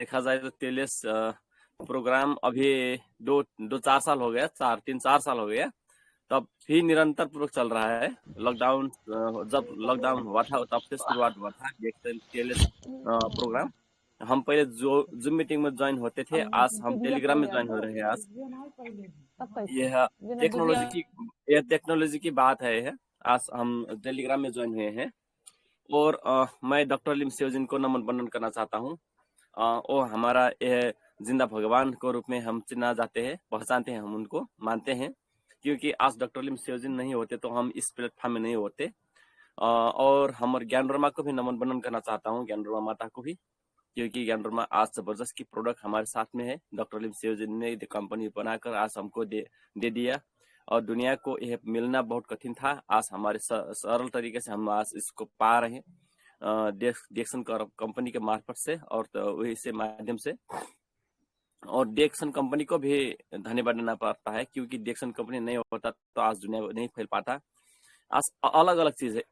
देखा जाए तो टेलीएस प्रोग्राम अभी दो दो चार साल हो गया, 4 3 4 साल हो गया, तब भी निरंतर पूर्वक चल रहा है। लॉकडाउन जब लॉकडाउन हुआ था तब से शुरुआत हुआ था टेलीएस प्रोग्राम। हम पहले जो जूम मीटिंग में ज्वाइन होते थे, आज हम टेलीग्राम में ज्वाइन हो रहे हैं। आज यह टेक्नोलॉजी की यह टेक्नोलॉजी की बात है यह। आज हम टेलीग्राम में ज्वाइन हुए हैं और मैं डॉक्टर लिम सेवजिन को नमन वंदन करना चाहता हूँ। वो हमारा यह जिंदा भगवान को रूप में हम चिन्हा जाते हैं, पहचानते हैं, हम उनको मानते हैं, क्योंकि आज डॉक्टर लिम सेवजिन नहीं होते तो हम इस प्लेटफॉर्म में नहीं होते। और हमारे ज्ञानवर्मा को भी नमन वंदन करना चाहता हूँ, ज्ञानवर्मा माता को भी, क्योंकि ज्ञानवर्मा आज जबरदस्त की प्रोडक्ट हमारे साथ में है। डॉक्टर लिम सेवजिन ने कंपनी बनाकर आज हमको दे दिया और दुनिया को यह मिलना बहुत कठिन था। आज हमारे सरल तरीके से हम आज इसको पा रहे हैं डेक्सन कंपनी के मार्फत से और वही से माध्यम से। और डेक्सन कंपनी को भी धन्यवाद देना पड़ता है, क्योंकि डेक्सन कंपनी नहीं होता तो आज दुनिया नहीं फैल पाता। आज अलग अलग चीज है,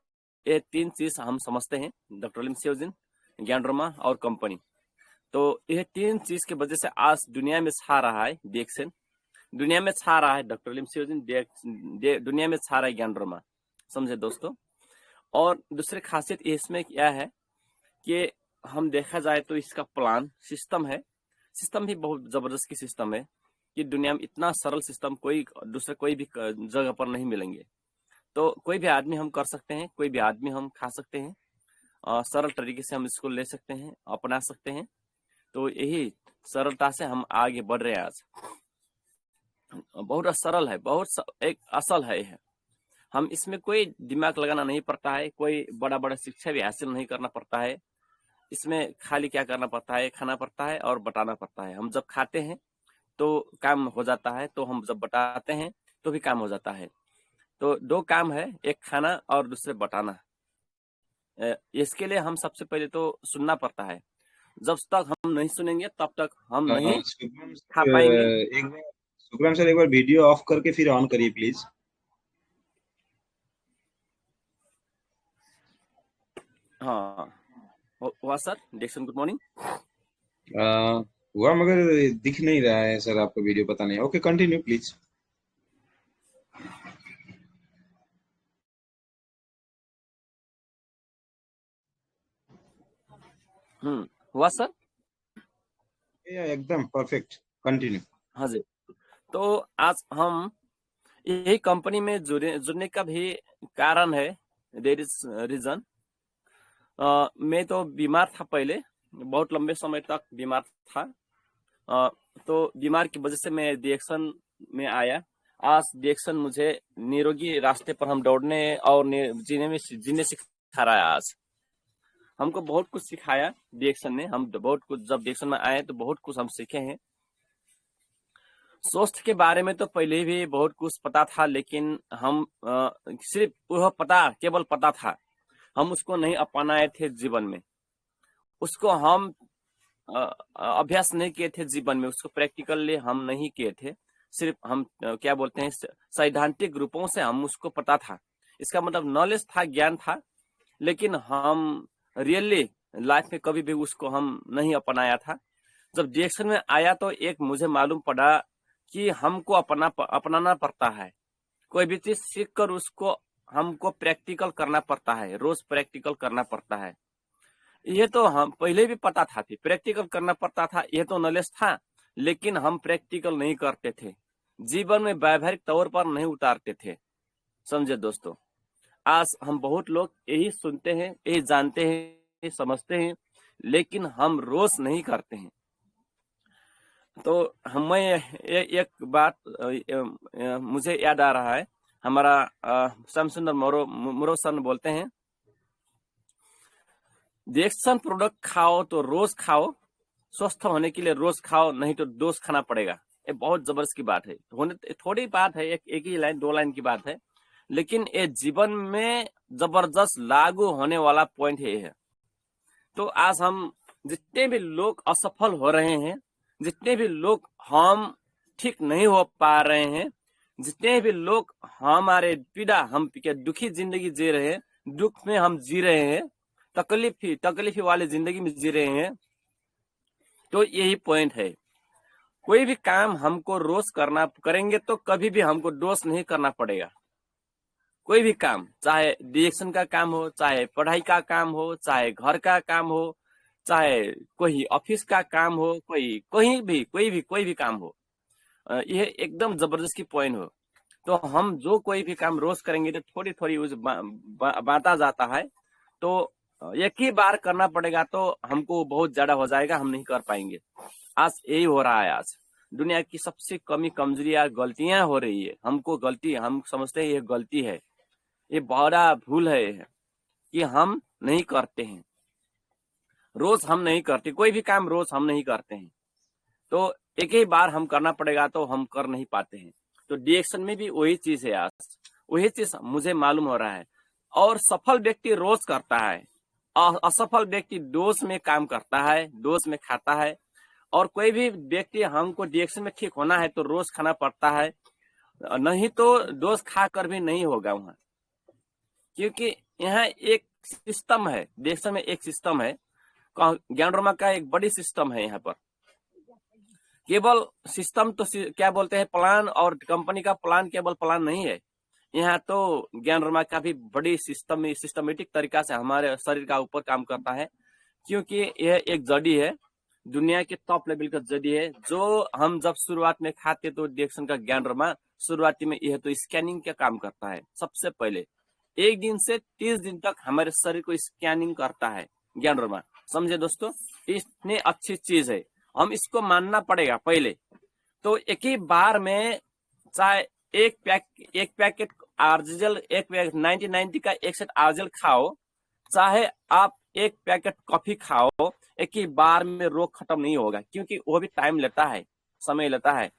ये 3 चीज हम समझते हैं, डॉक्टर लिम सेवजिन, ज्ञानवर्मा और कंपनी। तो यह 3 चीज की वजह से आज दुनिया में छा रहा है डेक्सन, दुनिया में छा रहा है डॉक्टर लिम सेवजिन, दुनिया में छा रहा है ज्ञानवर्मा। समझे दोस्तों। और दूसरी खासियत इसमें क्या है कि हम देखा जाए तो इसका प्लान सिस्टम है, सिस्टम भी बहुत जबरदस्त की सिस्टम है कि दुनिया में इतना सरल सिस्टम कोई दूसरे कोई भी जगह पर नहीं मिलेंगे। तो कोई भी आदमी हम कर सकते हैं, कोई भी आदमी हम खा सकते हैं, सरल तरीके से हम इसको ले सकते हैं, अपना सकते हैं। तो यही सरलता से हम आगे बढ़ रहे हैं। आज बहुत सरल है, एक असल है यह। हम इसमें कोई दिमाग लगाना नहीं पड़ता है, कोई बड़ा बड़ा शिक्षा भी हासिल नहीं करना पड़ता है। इसमें खाली क्या करना पड़ता है, खाना पड़ता है और बटाना पड़ता है। हम जब खाते हैं तो काम हो जाता है, तो हम जब बटाते हैं तो भी काम हो जाता है। तो 2 काम है, एक खाना और दूसरे बटाना। इसके लिए हम सबसे पहले तो सुनना पड़ता है। जब तक हम नहीं सुनेंगे तब तक हम नहीं शुभम खा सर, पाएंगे। एक बार शुभम सर, एक बार वीडियो ऑफ करके फिर ऑन करिए प्लीज। हाँ हुआ सर। डेक्सन good morning. हुआ, मगर दिख नहीं रहा है सर आपका वीडियो, पता नहीं। Okay, continue please. हुआ सर। एकदम परफेक्ट, कंटिन्यू। हाँ जी। तो आज हम यही कंपनी में जुड़ने का भी कारण है, देयर इज रीजन। मैं तो बीमार था पहले, बहुत लंबे समय तक बीमार था। तो बीमार की वजह से मैं डिएक्शन में आया। आज डिएक्शन मुझे निरोगी रास्ते पर हम दौड़ने और जीने सिखा रहा है। आज हमको बहुत कुछ सिखाया डिएक्शन ने। हम बहुत कुछ जब डिएक्शन में आए तो बहुत कुछ हम सीखे हैं। स्वास्थ्य के बारे में तो पहले भी बहुत कुछ पता था, लेकिन हम सिर्फ वह केवल पता था, हम उसको नहीं अपनाए थे जीवन में। उसको हम अभ्यास नहीं किए थे जीवन में, उसको प्रैक्टिकली हम नहीं किए थे। सिर्फ हम क्या बोलते हैं, सैद्धांतिक रूपों से हम उसको पता था। इसका मतलब नॉलेज था, ज्ञान था, लेकिन हम रियली लाइफ में कभी भी उसको हम नहीं अपनाया था। जब डिएक्शन में आया तो एक मुझे मालूम पड़ा कि हमको अपनाना पड़ता है। कोई भी चीज सीख कर उसको हमको प्रैक्टिकल करना पड़ता है, रोज प्रैक्टिकल करना पड़ता है। ये तो हम पहले भी पता था, प्रैक्टिकल करना पड़ता था, ये तो नॉलेज था, लेकिन हम प्रैक्टिकल नहीं करते थे, जीवन में व्यावहारिक तौर पर नहीं उतारते थे। समझे दोस्तों। आज हम बहुत लोग यही सुनते हैं, यही जानते हैं, समझते हैं, लेकिन हम रोज नहीं करते हैं। तो हमें एक बात मुझे याद आ रहा है। हमारा श्यामसुंदर मोरो सर बोलते हैं, डिएक्शन प्रोडक्ट खाओ तो रोज खाओ, स्वस्थ होने के लिए रोज खाओ, नहीं तो डोज खाना पड़ेगा। ये बहुत जबरदस्त की बात है। थोड़ी बात है, एक ही लाइन 2 लाइन की बात है, लेकिन ये जीवन में जबरदस्त लागू होने वाला पॉइंट है। तो आज हम जितने भी लोग असफल हो रहे हैं, जितने भी लोग हम ठीक नहीं हो पा रहे हैं, जितने भी लोग हमारे पीड़ा, हम दुखी जिंदगी जी रहे हैं, दुख में हम जी रहे हैं, तकलीफी वाली जिंदगी में जी रहे हैं, तो यही पॉइंट है। कोई भी काम हमको रोज करना करेंगे तो कभी भी हमको डोज नहीं करना पड़ेगा। कोई भी काम, चाहे डिरेक्शन का काम हो, चाहे पढ़ाई का काम हो, चाहे घर का काम हो, चाहे कोई ऑफिस का काम हो, कोई भी काम हो, यह एकदम जबरदस्ती पॉइंट हो। तो हम जो कोई भी काम रोज करेंगे तो थोड़ी थोड़ी उस बांटा जाता है। तो एक ही बार करना पड़ेगा तो हमको बहुत ज्यादा हो जाएगा, हम नहीं कर पाएंगे। आज यही हो रहा है। आज दुनिया की सबसे कमी कमजोरियां गलतियां हो रही है। हमको गलती, हम समझते हैं ये गलती है, ये बड़ा भूल है कि हम नहीं करते हैं। रोज हम नहीं करते, कोई भी काम रोज हम नहीं करते हैं। तो एक ही बार हम करना पड़ेगा तो हम कर नहीं पाते हैं। तो डिएक्शन में भी वही चीज है। आज वही चीज मुझे मालूम हो रहा है। और सफल व्यक्ति रोज करता है, असफल व्यक्ति डोज में काम करता है, डोज में खाता है। और कोई भी व्यक्ति, हमको डिएक्शन में ठीक होना है तो रोज खाना पड़ता है, नहीं तो डोज खाकर भी नहीं होगा वहां। क्योंकि यहाँ एक सिस्टम है, डिएक्शन में एक सिस्टम है, ज्ञानवर्मा का एक बड़ी सिस्टम है। यहाँ पर केवल सिस्टम तो क्या बोलते हैं, प्लान, और कंपनी का प्लान केवल प्लान नहीं है। यहाँ तो ज्ञानवर्मा का भी बड़ी सिस्टमेटिक तरीका से हमारे शरीर का ऊपर काम करता है। क्योंकि यह एक जड़ी है, दुनिया के टॉप लेवल का जड़ी है, जो हम जब शुरुआत में खाते तो डिएक्शन का ज्ञानवर्मा शुरुआती में यह तो स्कैनिंग का काम करता है। सबसे पहले 1 दिन से 30 दिन तक हमारे शरीर को स्कैनिंग करता है ज्ञानवर्मा। समझे दोस्तों, इतनी अच्छी चीज है, हम इसको मानना पड़ेगा पहले। तो एक ही बार में चाहे एक पैकेट आर्जेल, एक पैकेट 90 का एक सेट आर्जेल खाओ, चाहे आप एक पैकेट कॉफी खाओ, एक ही बार में रोग खत्म नहीं होगा। क्योंकि वो भी टाइम लेता है, समय लेता है।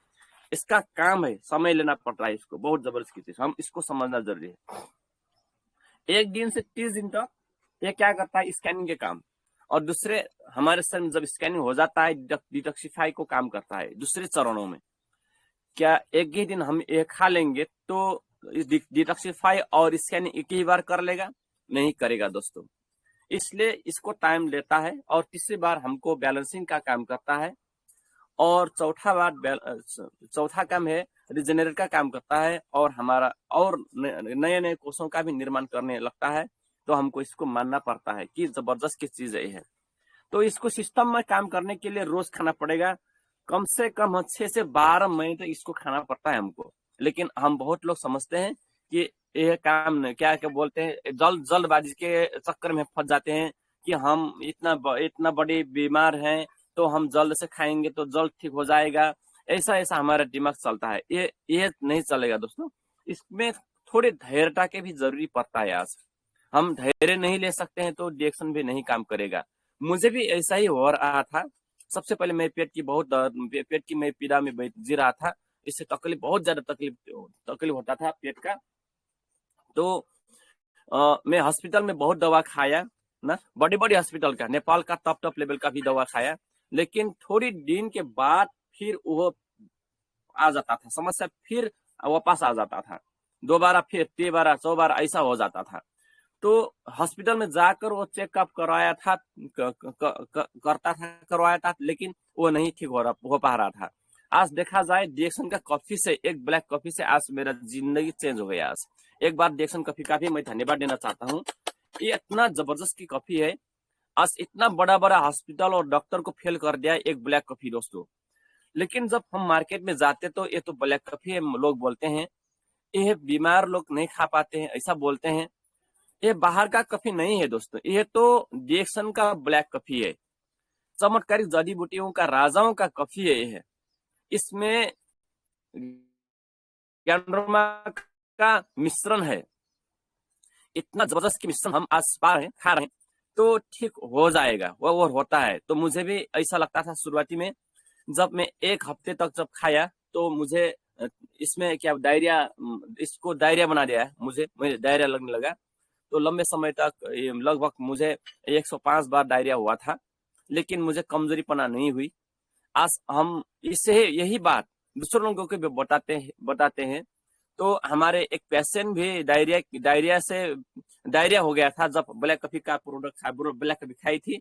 इसका काम है, समय लेना पड़ता है। इसको बहुत जबरदस्त चीज, हम इसको समझना जरूरी है। 1 दिन से 30 दिन तक ये क्या करता है, स्कैनिंग के काम। और दूसरे, हमारे शरीर में जब स्कैनिंग हो जाता है, डिटॉक्सिफाई को काम करता है दूसरे चरणों में। क्या एक ही दिन हम ये खा लेंगे तो डिटॉक्सिफाई और स्कैनिंग एक ही बार कर लेगा? नहीं करेगा दोस्तों। इसलिए इसको टाइम लेता है। और तीसरी बार हमको बैलेंसिंग का काम करता है। और चौथा काम है रिजेनरेट का काम करता है, और हमारा और नए नए कोषों का भी निर्माण करने लगता है। तो हमको इसको मानना पड़ता है कि जबरदस्त की चीज है। तो इसको सिस्टम में काम करने के लिए रोज खाना पड़ेगा, कम से कम 6 से 12 महीने तक इसको खाना पड़ता है हमको। लेकिन हम बहुत लोग समझते हैं कि यह काम क्या क्या बोलते हैं, जल्दबाजी के चक्कर में फंस जाते हैं कि हम इतना बड़ी बीमार हैं तो हम जल्द से खाएंगे तो जल्द ठीक हो जाएगा। ऐसा हमारा दिमाग चलता है। ये नहीं चलेगा दोस्तों। इसमें थोड़ी धैर्यता के भी जरूरी पड़ता है। आज हम धैर्य नहीं ले सकते हैं तो डिएक्शन भी नहीं काम करेगा। मुझे भी ऐसा ही हो रहा था। सबसे पहले मैं पेट की मैं पीड़ा में जी रहा था। इससे तकलीफ, बहुत ज्यादा तकलीफ होता था पेट का। तो मैं हॉस्पिटल में बहुत दवा खाया ना, बड़ी बड़ी हॉस्पिटल का, नेपाल का टॉप लेवल का भी दवा खाया। लेकिन थोड़ी दिन के बाद फिर वो आ जाता था, समस्या फिर वापस आ जाता था। दोबारा फिर 3 4 ऐसा हो जाता था। तो हॉस्पिटल में जाकर वो चेकअप करवाया था, लेकिन वो नहीं ठीक हो पा रहा था। आज देखा जाए डिएक्शन का कॉफी से, एक ब्लैक कॉफी से आज मेरा जिंदगी चेंज हो गया। आज एक बार डिएक्शन कॉफी का भी मैं धन्यवाद देना चाहता हूँ। ये इतना जबरदस्त की कॉफी है। आज इतना बड़ा बड़ा हॉस्पिटल और डॉक्टर को फेल कर दिया एक ब्लैक कॉफी दोस्तों। लेकिन जब हम मार्केट में जाते तो ये तो ब्लैक कॉफी है, लोग बोलते हैं। ये बीमार लोग नहीं खा पाते हैं, ऐसा बोलते हैं। ये बाहर का कॉफी नहीं है दोस्तों, ये तो डिएक्शन का ब्लैक कॉफी है। चमत्कारिक जड़ी बूटियों का, राजाओं का कॉफी है। ये इसमें ज्ञानवर्मा का मिश्रण है। इतना जबरदस्त की मिश्रण हम आज खा रहे हैं तो ठीक हो जाएगा, वो होता है। तो मुझे भी ऐसा लगता था शुरुआती में, जब मैं 1 हफ्ते तक जब खाया तो मुझे इसमें क्या इसको डायरिया बना दिया है। मुझे डायरिया लगने लगा। तो लंबे समय तक लगभग मुझे 105 बार डायरिया हुआ था, लेकिन मुझे कमजोरीपना नहीं हुई। आज हम इससे यही बात दूसरे लोगों को भी बताते हैं। तो हमारे एक पेशेंट भी डायरिया हो गया था जब ब्लैक कॉफी का प्रोडक्ट ब्लैक कॉफी खाई थी।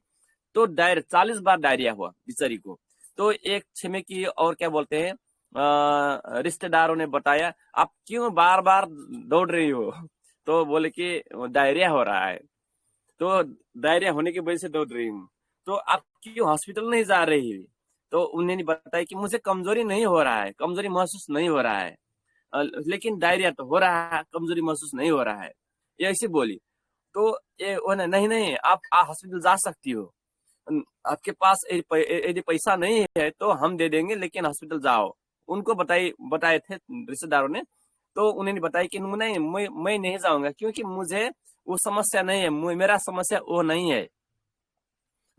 तो 40 बार डायरिया हुआ बेचारी को। तो एक छिमे की और क्या बोलते हैं रिश्तेदारों ने बताया, आप क्यों बार बार दौड़ रही हो? तो बोले कि डायरिया हो रहा है, तो डायरिया होने की वजह से दौड़ रही हूँ। तो आप क्यों हॉस्पिटल नहीं जा रही? तो उन्होंने बताया कि मुझे कमजोरी नहीं हो रहा है, कमजोरी महसूस नहीं हो रहा है, लेकिन डायरिया तो हो रहा है, कमजोरी महसूस नहीं हो रहा है, ये ऐसी बोली। तो ये नहीं नहीं, आप हॉस्पिटल जा सकती हो, आपके पास यदि पैसा नहीं है तो हम दे देंगे, लेकिन हॉस्पिटल जाओ। उनको बताए थे रिश्तेदारों ने। तो उन्होंने बताया कि नहीं, मैं नहीं जाऊंगा, क्योंकि मुझे वो समस्या नहीं है, मेरा समस्या वो नहीं है।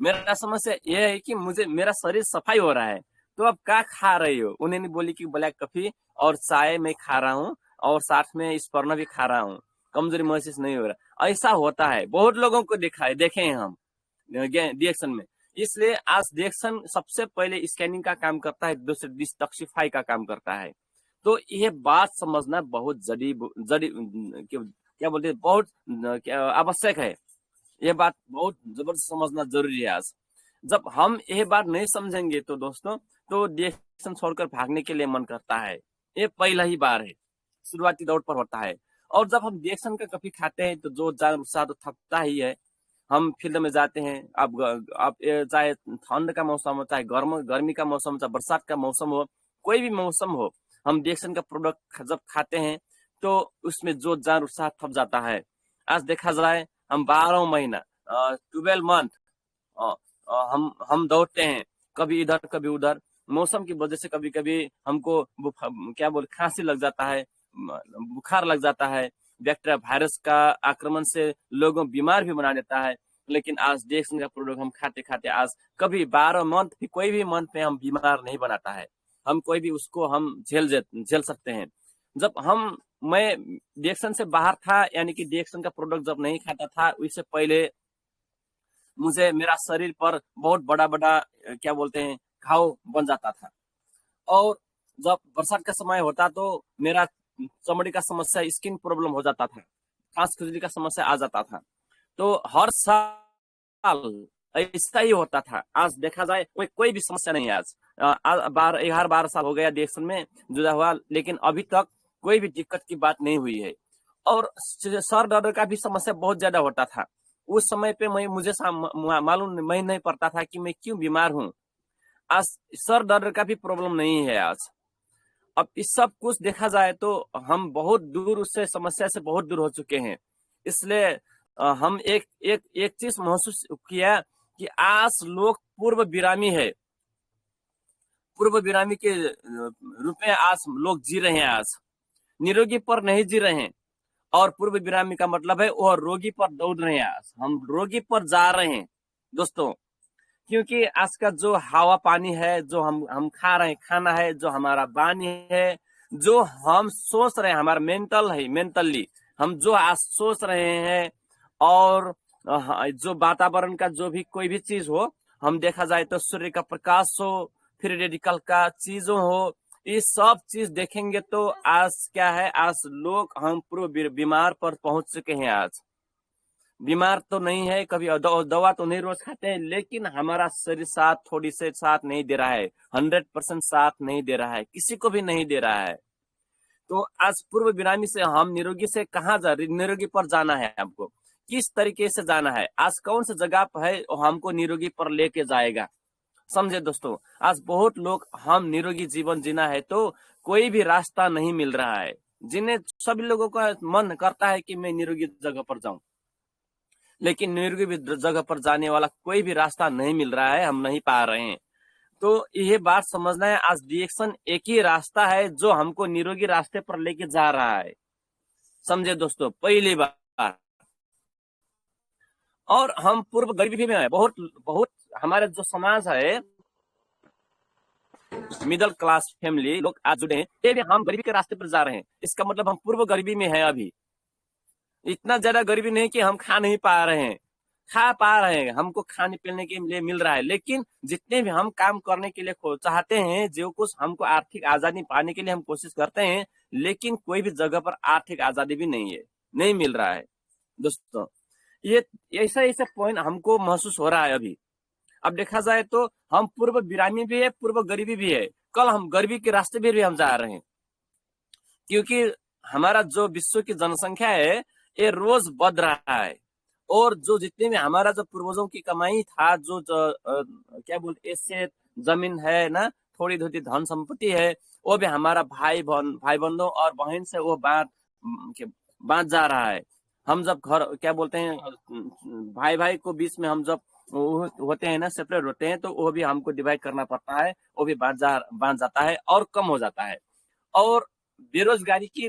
मेरा समस्या यह है कि मुझे मेरा शरीर सफाई हो रहा है। तो अब क्या खा रही हो? उन्होंने बोली कि ब्लैक कॉफी और चाय में खा रहा हूँ, और साथ में स्पर्ना भी खा रहा हूँ, कमजोरी महसूस नहीं हो रहा। ऐसा होता है, बहुत लोगों को देखा है, देखे हैं हम डिएक्शन में। इसलिए आज डिएक्शन सबसे पहले स्कैनिंग का काम करता है, दूसरे डिटॉक्सिफाई का काम करता है। तो यह बात समझना बहुत क्या बोलते हैं, बहुत आवश्यक है। ये बात बहुत जबरदस्त समझना जरूरी है आज। जब हम ये बात नहीं समझेंगे तो दोस्तों, तो डिएक्शन छोड़कर भागने के लिए मन करता है। ये पहला ही बार है, शुरुआती दौर पर होता है। और जब हम डिएक्शन का कॉफी खाते हैं तो जो जान उत्साह तो थकता ही है। हम फील्ड में जाते हैं, आप चाहे ठंड का मौसम हो, चाहे गर्मी का मौसम हो, चाहे बरसात का मौसम हो, कोई भी मौसम हो, हम डिएक्शन का प्रोडक्ट जब खाते हैं तो उसमें जो जान उत्साह थक जाता है। आज देखा जाए, हम 12 महीना 12 मंथ हम दौड़ते हैं, कभी इधर कभी उधर। मौसम की वजह से कभी कभी हमको क्या बोल खांसी लग जाता है, बुखार लग जाता है, बैक्टीरिया वायरस का आक्रमण से लोगों बीमार भी बना देता है। लेकिन आज डिएक्शन का प्रोडक्ट हम खाते खाते आज कभी 12 मंथ भी, कोई भी मंथ में हम बीमार नहीं बनाता है। हम कोई भी उसको हम झेल सकते हैं। जब मैं डिएक्शन से बाहर था, यानी कि डिएक्शन का प्रोडक्ट जब नहीं खाता था, उससे पहले मुझे मेरा शरीर पर बहुत बड़ा बड़ा क्या बोलते हैं घाव बन जाता था। और जब बरसात का समय होता तो मेरा चमड़ी का समस्या, स्किन प्रॉब्लम हो जाता था, खांस खुजली का समस्या आ जाता था। तो हर साल ऐसा ही होता था। आज देखा जाए कोई भी समस्या नहीं है। आज 11-12 साल हो गया डिएक्शन में जुड़ा हुआ, लेकिन अभी तक कोई भी दिक्कत की बात नहीं हुई है। और सर दर्द का भी समस्या बहुत ज्यादा होता था। उस समय पे मुझे मालूम मैं नहीं पड़ता था कि मैं क्यों बीमार हूँ। आज सर दर्द का भी प्रॉब्लम नहीं है आज। अब इस सब कुछ देखा जाए तो हम बहुत दूर उससे समस्या से बहुत दूर हो चुके हैं। इसलिए हम एक चीज महसूस किया कि आज लोग पूर्व विरामी है, पूर्व विरामी के रूप में आज लोग जी रहे हैं। आज निरोगी पर नहीं जी रहे हैं, और पूर्व विरामी का मतलब है वो रोगी पर दौड़ रहे हैं। आज हम रोगी पर जा रहे हैं दोस्तों, क्योंकि आज का जो हवा पानी है, जो हम खा रहे हैं, खाना है, जो हमारा वाणी है, जो हम सोच रहे हैं, हमारा मेंटली हम जो आज सोच रहे हैं, और जो वातावरण का जो भी कोई भी चीज हो, हम देखा जाए तो सूर्य का प्रकाश हो, फिर रेडिकल का चीजों हो, ये सब चीज देखेंगे तो आज क्या है, आज लोग हम पूरे बीमार पर पहुंच चुके हैं। आज बीमार तो नहीं है, कभी दवा तो नहीं रोज खाते हैं, लेकिन हमारा शरीर साथ थोड़ी से साथ नहीं दे रहा है, 100% साथ नहीं दे रहा है, किसी को भी नहीं दे रहा है। तो आज पूर्व विरामी से हम निरोगी से कहाँ निरोगी पर जाना है, हमको किस तरीके से जाना है, आज कौन सी जगह पर है हमको निरोगी पर लेके जाएगा। समझे दोस्तों, आज बहुत लोग हम निरोगी जीवन जीना है तो कोई भी रास्ता नहीं मिल रहा है। जिन्हें सभी लोगों का मन करता है कि मैं निरोगी जगह पर जाऊं, लेकिन निरोगी जगह पर जाने वाला कोई भी रास्ता नहीं मिल रहा है, हम नहीं पा रहे हैं। तो यह बात समझना है, आज डिएक्शन एक ही रास्ता है जो हमको निरोगी रास्ते पर लेके जा रहा है। समझे दोस्तों, पहली बार। और हम पूर्व गरीबी में है, बहुत बहुत हमारे जो समाज है, मिडिल क्लास फैमिली लोग आज जुड़े हैं, ये भी हम गरीबी के रास्ते पर जा रहे हैं। इसका मतलब हम पूर्व गरीबी में है। अभी इतना ज्यादा गरीबी नहीं कि हम खा नहीं पा रहे हैं, खा पा रहे हैं, हमको खाने पीने के लिए मिल रहा है। लेकिन जितने भी हम काम करने के लिए चाहते हैं, जो कुछ हमको आर्थिक आजादी पाने के लिए हम कोशिश करते हैं, लेकिन कोई भी जगह पर आर्थिक आजादी भी नहीं है, नहीं मिल रहा है दोस्तों। ये ऐसा पॉइंट हमको महसूस हो रहा है अभी। अब देखा जाए तो हम पूर्व विरामी भी है, पूर्व गरीबी भी है। कल हम गरीबी के रास्ते भी हम जा रहे हैं, क्योंकि हमारा जो विश्व की जनसंख्या है ये रोज बढ़ रहा है। और जो जितने भी हमारा जो पूर्वजों की कमाई था, क्या बोलते इससे जमीन है ना, थोड़ी थोड़ी धन संपत्ति है, वो भी हमारा भाई बंधुओं और बहन से वो बांट जा रहा है। हम जब घर क्या बोलते हैं भाई भाई को बीच में हम जब होते हैं ना, सेपरेट होते हैं, तो वो भी हमको डिवाइड करना पड़ता है, वो भी बांट जाता है और कम हो जाता है। और बेरोजगारी की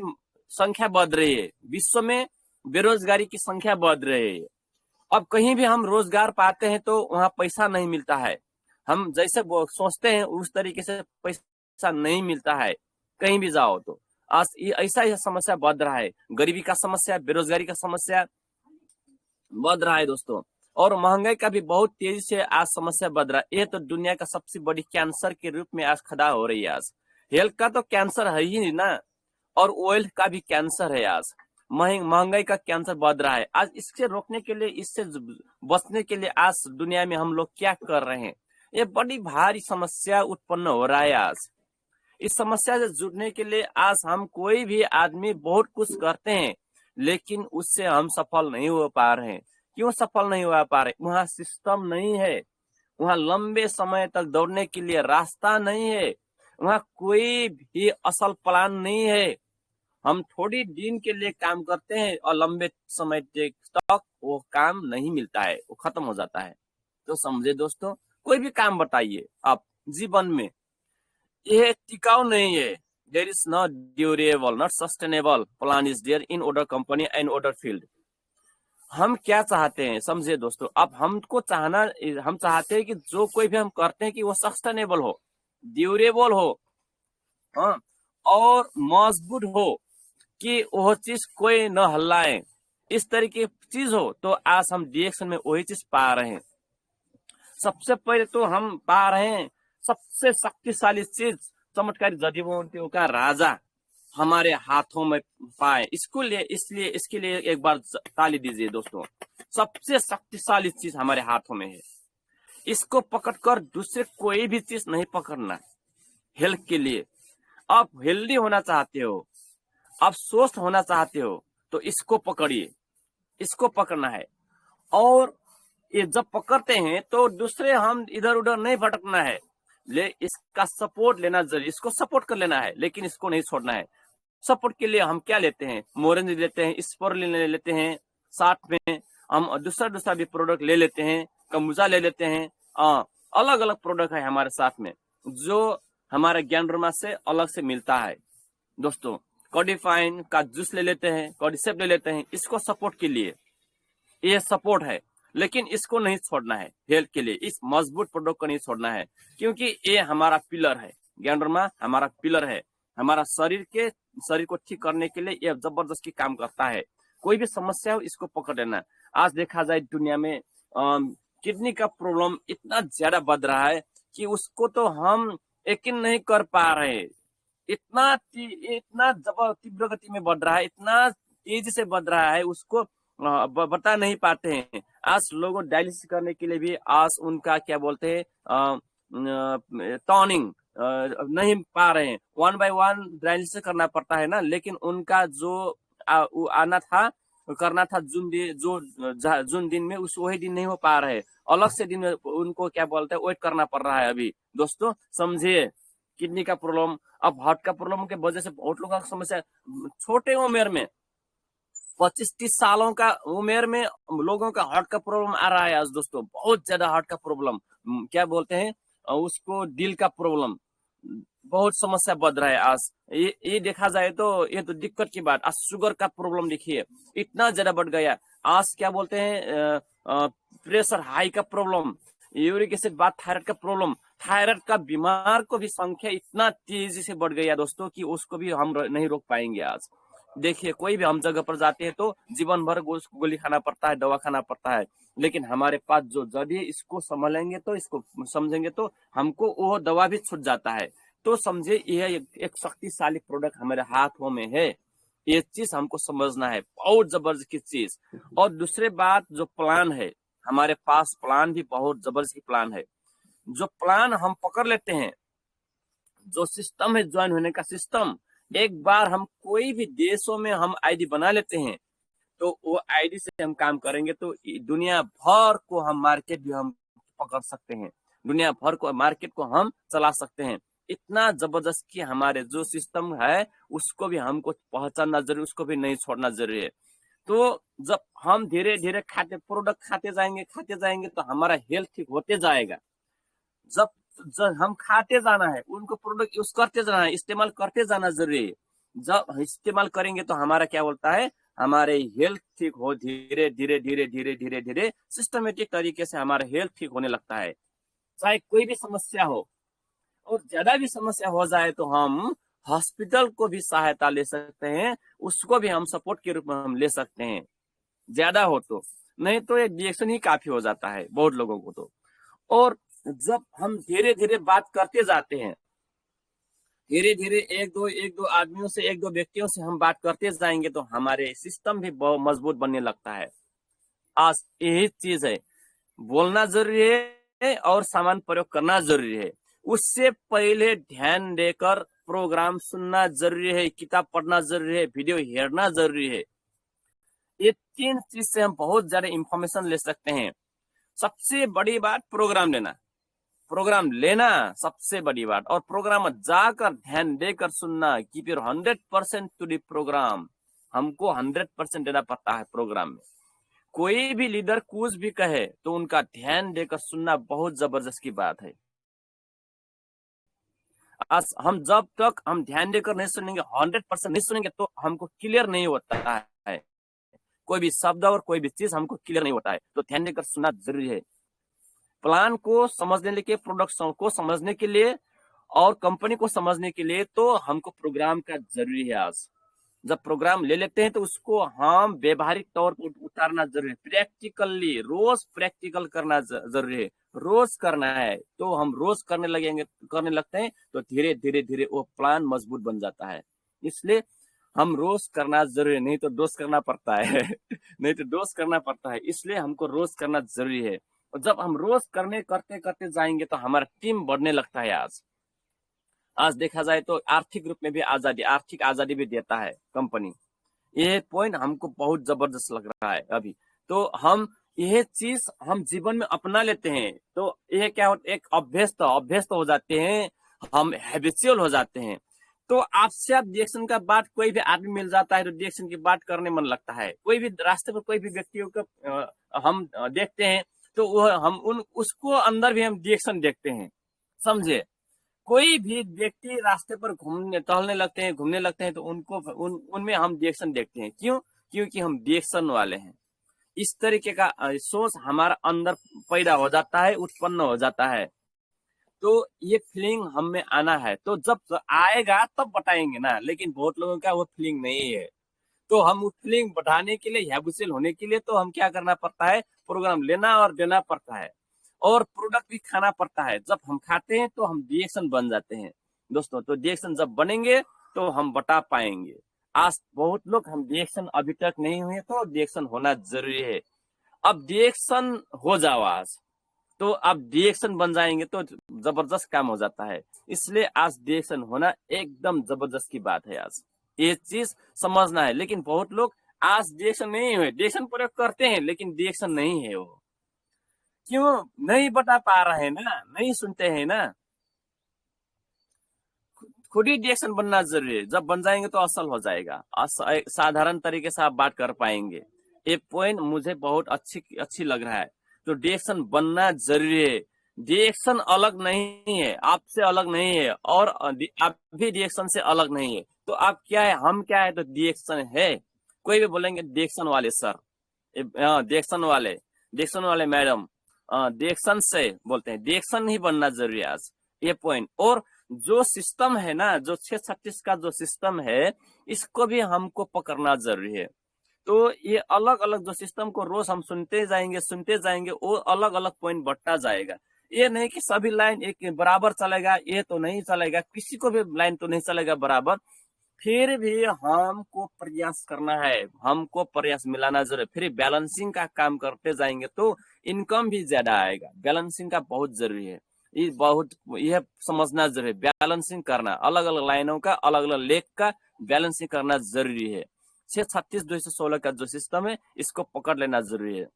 संख्या बढ़ रही है, विश्व में बेरोजगारी की संख्या बढ़ रही है। अब कहीं भी हम रोजगार पाते हैं तो वहां पैसा नहीं मिलता है, हम जैसे सोचते हैं उस तरीके से पैसा नहीं मिलता है कहीं भी जाओ तो। आज ऐसा ही समस्या बढ़ रहा है, गरीबी का समस्या, बेरोजगारी का समस्या बढ़ रहा है दोस्तों। और महंगाई का भी बहुत तेजी से आज समस्या बढ़ रहा है। ये तो दुनिया का सबसे बड़ी कैंसर के रूप में आज खड़ा हो रही है। आज हेल्थ का तो कैंसर है ही ना, और ऑयल का भी कैंसर है। आज महंगाई का कैंसर बढ़ रहा है। आज इससे रोकने के लिए, इससे बचने के लिए आज दुनिया में हम लोग क्या कर रहे हैं, ये बड़ी भारी समस्या उत्पन्न हो रहा है। आज इस समस्या से जुड़ने के लिए आज हम कोई भी आदमी बहुत कुछ करते हैं, लेकिन उससे हम सफल नहीं हो पा रहे हैं। क्यों सफल नहीं हो पा रहे? वहां सिस्टम नहीं है, वहां लंबे समय तक दौड़ने के लिए रास्ता नहीं है, वहां कोई भी असल प्लान नहीं है। हम थोड़ी दिन के लिए काम करते हैं और लंबे समय तक वो काम नहीं मिलता है, वो खत्म हो जाता है। तो समझे दोस्तों, कोई भी काम बताइए आप जीवन में, यह टिकाऊ नहीं है। There is not durable, not sustainable plan is there in order company and order field. हम क्या चाहते हैं समझे दोस्तों, अब हम चाहते हैं कि जो कोई भी हम करते हैं कि वो सस्टेनेबल हो, ड्यूरेबल हो, हाँ, और मजबूत हो, कि वो चीज कोई न हल्लाए, इस तरीके की चीज हो। तो आज हम डिएक्शन में वही चीज पा रहे हैं। सबसे पहले तो हम पा रहे हैं सबसे शक्तिशाली चीज, चमत्कारी जड़ी बूटियों का राजा हमारे हाथों में पाए। इसलिए इसके लिए एक बार ताली दीजिए दोस्तों। सबसे शक्तिशाली चीज हमारे हाथों में है, इसको पकड़कर दूसरे कोई भी चीज नहीं पकड़ना। हेल्थ के लिए आप हेल्दी होना चाहते हो, आप स्वस्थ होना चाहते हो, तो इसको पकड़िए, इसको पकड़ना है। और ये जब पकड़ते हैं तो दूसरे हम इधर उधर नहीं भटकना है, इसका सपोर्ट लेना जरूरी, इसको सपोर्ट कर लेना है, लेकिन इसको नहीं छोड़ना है। सपोर्ट के लिए हम क्या लेते हैं, मोरेंज लेते हैं, स्पोरुलिन ले लेते हैं, साथ में हम दूसरा भी प्रोडक्ट ले लेते हैं, कम्बुजा ले लेते हैं। अलग अलग प्रोडक्ट है हमारे साथ में जो हमारे ज्ञानवर्मा से अलग से मिलता है दोस्तों। कोडिफाइन का जूस ले लेते हैं, कोडिसेप ले लेते हैं, इसको सपोर्ट के लिए, ये सपोर्ट है, लेकिन इसको नहीं छोड़ना है। हेल्थ के लिए इस मजबूत प्रोडक्ट को नहीं छोड़ना है, क्योंकि ये हमारा पिलर है। ज्ञानवर्मा हमारा पिलर है, हमारा शरीर को ठीक करने के लिए ये जबरदस्ती काम करता है। कोई भी समस्या हो इसको पकड़ लेना। आज देखा जाए दुनिया में किडनी का प्रॉब्लम इतना ज्यादा बढ़ रहा है कि उसको तो हम यकीन नहीं कर पा रहे। इतना तीव्र गति में बढ़ रहा है, इतना तेजी से बढ़ रहा है, उसको बता नहीं पाते हैं। आज लोगों डायलिसिस करने के लिए भी आज उनका क्या बोलते हैं टॉनिंग नहीं पा रहे हैं, 1 by 1 डायलिसिस करना पड़ता है ना। लेकिन उनका जो करना था जून दिन में, वही दिन नहीं हो पा रहे, अलग से दिन में उनको क्या बोलते हैं वेट करना पड़ रहा है अभी दोस्तों। समझिए किडनी का प्रॉब्लम, अब हार्ट का प्रॉब्लम के वजह से बहुत लोगों का समस्या, छोटे उम्र में 25-30 सालों का उम्र में लोगों का हार्ट का प्रॉब्लम आ रहा है आज दोस्तों। बहुत ज्यादा हार्ट का प्रॉब्लम, क्या बोलते हैं उसको, दिल का प्रॉब्लम, बहुत समस्या बढ़ रहा है आज। ये देखा जाए तो ये तो दिक्कत की बात। आज शुगर का प्रॉब्लम देखिए इतना ज्यादा बढ़ गया। आज क्या बोलते हैं प्रेशर हाई का प्रॉब्लम, यूरिक एसिड बाद थायराइड का प्रॉब्लम, थायराइड का बीमार को भी संख्या इतना तेजी से बढ़ गया दोस्तों कि उसको भी हम नहीं रोक पाएंगे। आज देखिए कोई भी हम जगह पर जाते हैं तो जीवन भर गोली खाना पड़ता है, दवा खाना पड़ता है, लेकिन हमारे पास जो जड़ी है इसको समझेंगे तो, इसको समझेंगे तो हमको वो दवा भी छूट जाता है। तो समझे यह एक शक्तिशाली प्रोडक्ट हमारे हाथों में है, ये चीज हमको समझना है, बहुत जबरदस्त चीज। और दूसरी बात जो प्लान है, हमारे पास प्लान भी बहुत जबरदस्त प्लान है। जो प्लान हम पकड़ लेते हैं, जो सिस्टम है ज्वाइन होने का सिस्टम, एक बार हम कोई भी देशों में हम आईडी बना लेते हैं, तो वो आईडी से हम काम करेंगे तो दुनिया भर को हम मार्केट भी हम पकड़ सकते हैं, दुनिया भर को मार्केट को हम चला सकते हैं। इतना जबरदस्त कि हमारे जो सिस्टम है उसको भी हमको पहचानना जरूरी, उसको भी नहीं छोड़ना जरूरी है। तो जब हम धीरे धीरे प्रोडक्ट खाते जाएंगे तो हमारा हेल्थ ठीक होते जाएगा। जब जब हम खाते जाना है, उनको प्रोडक्ट यूज करते जाना है, इस्तेमाल करते जाना जरूरी है। जब इस्तेमाल करेंगे तो हमारा क्या बोलता है, हमारे हेल्थ ठीक हो, धीरे धीरे धीरे धीरे धीरे धीरे सिस्टमेटिक तरीके से हमारा हेल्थ ठीक होने लगता है। चाहे कोई भी समस्या हो और ज्यादा भी समस्या हो जाए तो हम हॉस्पिटल को भी सहायता ले सकते हैं, उसको भी हम सपोर्ट के रूप में हम ले सकते हैं, ज्यादा हो तो। नहीं तो एक रिएक्शन ही काफी हो जाता है बहुत लोगों को तो। और जब हम धीरे धीरे बात करते जाते हैं, धीरे धीरे एक दो आदमियों से, एक दो व्यक्तियों से हम बात करते जाएंगे तो हमारे सिस्टम भी बहुत मजबूत बनने लगता है। आज यही चीज है, बोलना जरूरी है और सामान प्रयोग करना जरूरी है। उससे पहले ध्यान देकर प्रोग्राम सुनना जरूरी है, किताब पढ़ना जरूरी है, वीडियो हेरना जरूरी है। ये 3 चीज से हम बहुत ज्यादा इंफॉर्मेशन ले सकते हैं। सबसे बड़ी बात प्रोग्राम लेना सबसे बड़ी बात, और प्रोग्राम जाकर ध्यान देकर सुनना। Keep your 100% to the programme. हमको 100% देना पड़ता है प्रोग्राम में। कोई भी लीडर कुछ भी कहे तो उनका ध्यान देकर सुनना बहुत जबरदस्त की बात है। आज हम जब तक हम ध्यान देकर नहीं सुनेंगे, 100% नहीं सुनेंगे, तो हमको क्लियर नहीं होता है। कोई भी शब्द और कोई भी चीज हमको क्लियर नहीं होता है, तो ध्यान देकर सुनना जरूरी है। प्लान को समझने के लिए, प्रोडक्ट को समझने के लिए और कंपनी को समझने के लिए तो हमको प्रोग्राम का जरूरी है। आज जब प्रोग्राम ले लेते हैं तो उसको हम व्यवहारिक तौर पर उतारना जरूरी है, प्रैक्टिकली रोज प्रैक्टिकल करना जरूरी है। रोज करना है तो हम रोज करने लगते हैं तो धीरे धीरे धीरे वो प्लान मजबूत बन जाता है। इसलिए हम रोज करना जरूरी है, नहीं तो दोस्त करना पड़ता है नहीं तो दोस्त करना पड़ता है, इसलिए हमको रोज करना जरूरी है। और जब हम रोज करते करते जाएंगे तो हमारा टीम बढ़ने लगता है। आज देखा जाए तो आर्थिक रूप में भी आर्थिक आजादी भी देता है कंपनी। ये पॉइंट हमको बहुत जबरदस्त लग रहा है अभी। तो हम यह चीज हम जीवन में अपना लेते हैं तो यह क्या होता है, एक अभ्यस्त हो जाते हैं, हम हैबिचुअल हो जाते हैं। तो आपसे आप डिएक्शन का बात, कोई भी आदमी मिल जाता है तो डिएक्शन की बात करने मन लगता है। कोई भी रास्ते पर कोई भी व्यक्तियों को हम देखते हैं तो वो हम उसको अंदर भी हम डिएक्शन देखते हैं, समझे। कोई भी व्यक्ति रास्ते पर घूमने लगते हैं तो उनमें हम डिएक्शन देखते हैं। क्यों? क्योंकि हम डिएक्शन वाले हैं। इस तरीके का सोच हमारा अंदर पैदा हो जाता है, उत्पन्न हो जाता है। तो ये फीलिंग हम में आना है, तो जब आएगा तब बताएंगे ना, लेकिन बहुत लोगों का वो फीलिंग नहीं है। तो हम उस फीलिंग बढ़ाने के लिए, हैबिचुअल होने के लिए तो हम क्या करना पड़ता है, प्रोग्राम लेना और देना पड़ता है और प्रोडक्ट भी खाना पड़ता है। जब हम खाते हैं तो हम रिएक्शन बन जाते हैं दोस्तों। तो रिएक्शन जब बनेंगे तो हम बता पाएंगे। आज बहुत लोग हम रिएक्शन अभी तक नहीं हुए, तो रिएक्शन होना जरूरी है। अब रिएक्शन हो जाओ आज, तो अब रिएक्शन बन जाएंगे तो जबरदस्त काम हो जाता है। इसलिए आज रिएक्शन होना एकदम जबरदस्त की बात है। आज ये चीज समझना है। लेकिन बहुत लोग आज रिएक्शन नहीं हुए, रिएक्शन प्रयोग करते हैं लेकिन रिएक्शन नहीं है। वो क्यों नहीं बता पा रहे हैं ना, नहीं सुनते हैं ना। खुद ही रिएक्शन बनना जरूरी है। जब बन जाएंगे तो असल हो जाएगा, साधारण तरीके से आप बात कर पाएंगे। ये पॉइंट मुझे बहुत अच्छी लग रहा है। तो रिएक्शन बनना जरूरी है। रिएक्शन अलग नहीं है, आपसे अलग नहीं है और आप भी रिएक्शन से अलग नहीं है। तो आप क्या है, हम क्या है, तो रिएक्शन है। कोई भी बोलेंगे रिएक्शन वाले सर, रिएक्शन वाले मैडम, रिएक्शन से बोलते हैं। रिएक्शन ही बनना जरूरी है आज, ये पॉइंट। और जो सिस्टम है ना, जो 636 का जो सिस्टम है, इसको भी हमको पकड़ना जरूरी है। तो ये अलग अलग जो सिस्टम को रोज हम सुनते जाएंगे, वो अलग अलग पॉइंट बढ़ता जाएगा। ये नहीं कि सभी लाइन एक बराबर चलेगा, ये तो नहीं चलेगा, किसी को भी लाइन तो नहीं चलेगा बराबर। फिर भी हमको प्रयास करना है, हमको प्रयास मिलाना जरूरी। फिर बैलेंसिंग का काम करते जाएंगे तो इनकम भी ज्यादा आएगा। बैलेंसिंग का बहुत जरूरी है। ये बहुत, यह समझना जरूरी है। बैलेंसिंग करना, अलग अलग लाइनों का, अलग अलग लेख का बैलेंसिंग करना जरूरी है। 636/216 का जो सिस्टम है, इसको पकड़ लेना जरूरी है।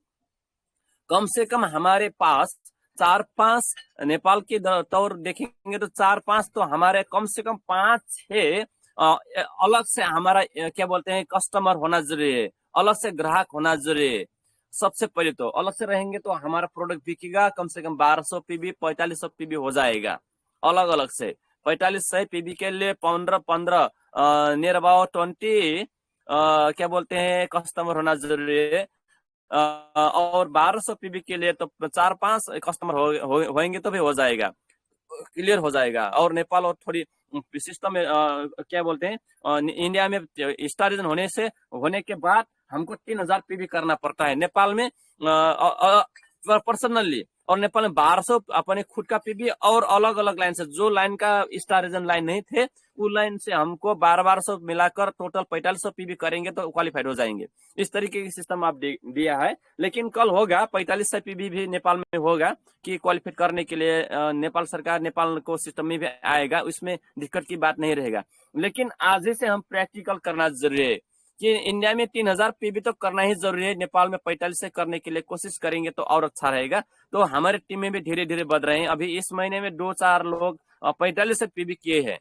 कम से कम हमारे पास 4-5, नेपाल के तौर देखेंगे तो 4-5 तो हमारे कम से कम 5-6 अलग से हमारा क्या बोलते हैं कस्टमर होना जरूरी है, अलग से ग्राहक होना जरूरी है। सबसे पहले तो अलग से रहेंगे तो हमारा प्रोडक्ट बिकेगा कम से कम 1200 पीबी 4500 पीबी हो जाएगा अलग अलग से। 4500 पीबी के लिए 15 नियर अबाउट 20 क्या बोलते हैं कस्टमर होना जरूरी है। और 1200 पीबी के लिए तो 4-5 कस्टमर होंगे तो भी हो जाएगा, क्लियर हो जाएगा। और नेपाल और थोड़ी सिस्टम में क्या बोलते हैं इंडिया में स्टारिजन होने के बाद हमको 3000 पीबी करना पड़ता है नेपाल में पर्सनली, और नेपाल में 1200 अपने खुद का पीबी और अलग अलग लाइन से जो लाइन का स्टारिजन लाइन नहीं थे उस लाइन से हमको 1200 मिलाकर टोटल 4500 पीबी करेंगे तो क्वालिफाइड हो जाएंगे। इस तरीके की सिस्टम आप दिया है, लेकिन कल होगा 4500 पीबी भी नेपाल में होगा कि क्वालिफाइड करने के लिए नेपाल सरकार नेपाल को सिस्टम में भी आएगा, उसमें दिक्कत की बात नहीं रहेगा। लेकिन आज से हम प्रैक्टिकल करना जरूरी है कि इंडिया में 3000 पीबी तो करना ही जरूरी है, नेपाल में 45 से करने के लिए कोशिश करेंगे तो और अच्छा रहेगा। तो हमारे टीम में भी धीरे धीरे बढ़ रहे हैं। अभी इस महीने में 2-4 लोग 45 से पीबी किए हैं,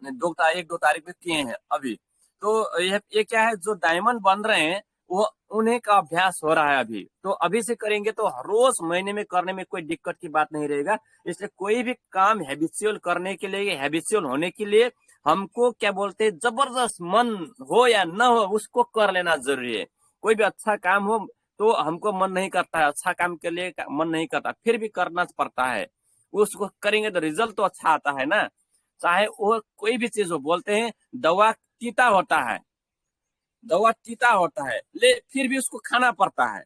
1-2 तारीख में किए हैं अभी। तो ये क्या है, जो डायमंड बन रहे हैं वो उन्हें का अभ्यास हो रहा है अभी। तो अभी से करेंगे तो रोज महीने में करने में कोई दिक्कत की बात नहीं रहेगा। इसलिए कोई भी काम हैबिचुअल करने के लिए, हैबिचुअल होने के लिए हमको क्या बोलते हैं जबरदस्त मन हो या न हो उसको कर लेना जरूरी है। कोई भी अच्छा काम हो तो हमको मन नहीं करता है, अच्छा काम के लिए मन नहीं करता, फिर भी करना पड़ता है। उसको करेंगे तो रिजल्ट तो अच्छा आता है ना, चाहे वो कोई भी चीज हो। बोलते हैं दवा तीता होता है, दवा तीता होता है फिर भी उसको खाना पड़ता है।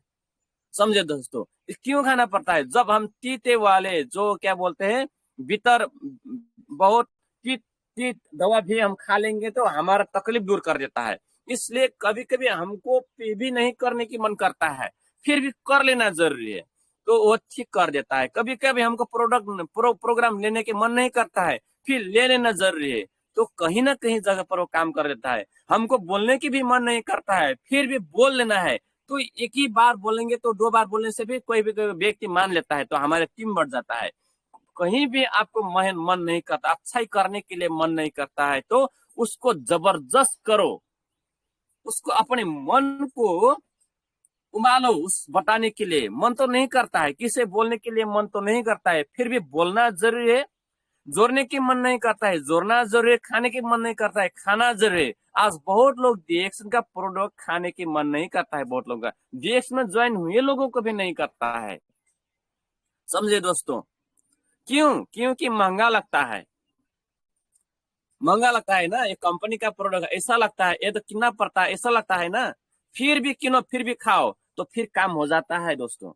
समझे दोस्तों, क्यों खाना पड़ता है? जब हम तीते वाले जो क्या बोलते हैं भीतर बहुत तीत तीत दवा भी हम खा लेंगे तो हमारा तकलीफ दूर कर देता है। इसलिए कभी कभी हमको भी नहीं करने की मन करता है, फिर भी कर लेना जरूरी है, तो वो ठीक कर देता है। कभी कभी हमको प्रोग्राम लेने के मन नहीं करता है, फिर ले लेना जरूरी है, तो कहीं ना कहीं जगह पर वो काम कर देता है। हमको बोलने की भी मन नहीं करता है, फिर भी बोल लेना है, तो एक ही बार बोलेंगे तो 2 बार बोलने से भी कोई भी व्यक्ति मान लेता है, तो हमारे टीम बढ़ जाता है। कहीं भी आपको मन नहीं करता, अच्छा ही करने के लिए मन नहीं करता है, तो उसको जबरदस्त करो, उसको अपने मन को उबालो उस बताने के लिए। मन तो नहीं करता है, किसे बोलने के लिए मन तो नहीं करता है, फिर भी बोलना जरूरी है। जोड़ने की मन नहीं करता है, जोड़ना जरूरी है। खाने की मन नहीं करता है, खाना जरूरी है। आज बहुत लोग डीएक्स का प्रोडक्ट खाने की मन नहीं करता है, बहुत लोगों का डीएक्स में ज्वाइन हुए लोगों को भी नहीं करता है। समझे दोस्तों, क्यों? क्योंकि महंगा लगता है, महंगा लगता है ना, ये कंपनी का प्रोडक्ट ऐसा लगता है, ये तो कितना पड़ता है ऐसा लगता है ना, फिर भी किनो फिर भी खाओ तो फिर काम हो जाता है दोस्तों,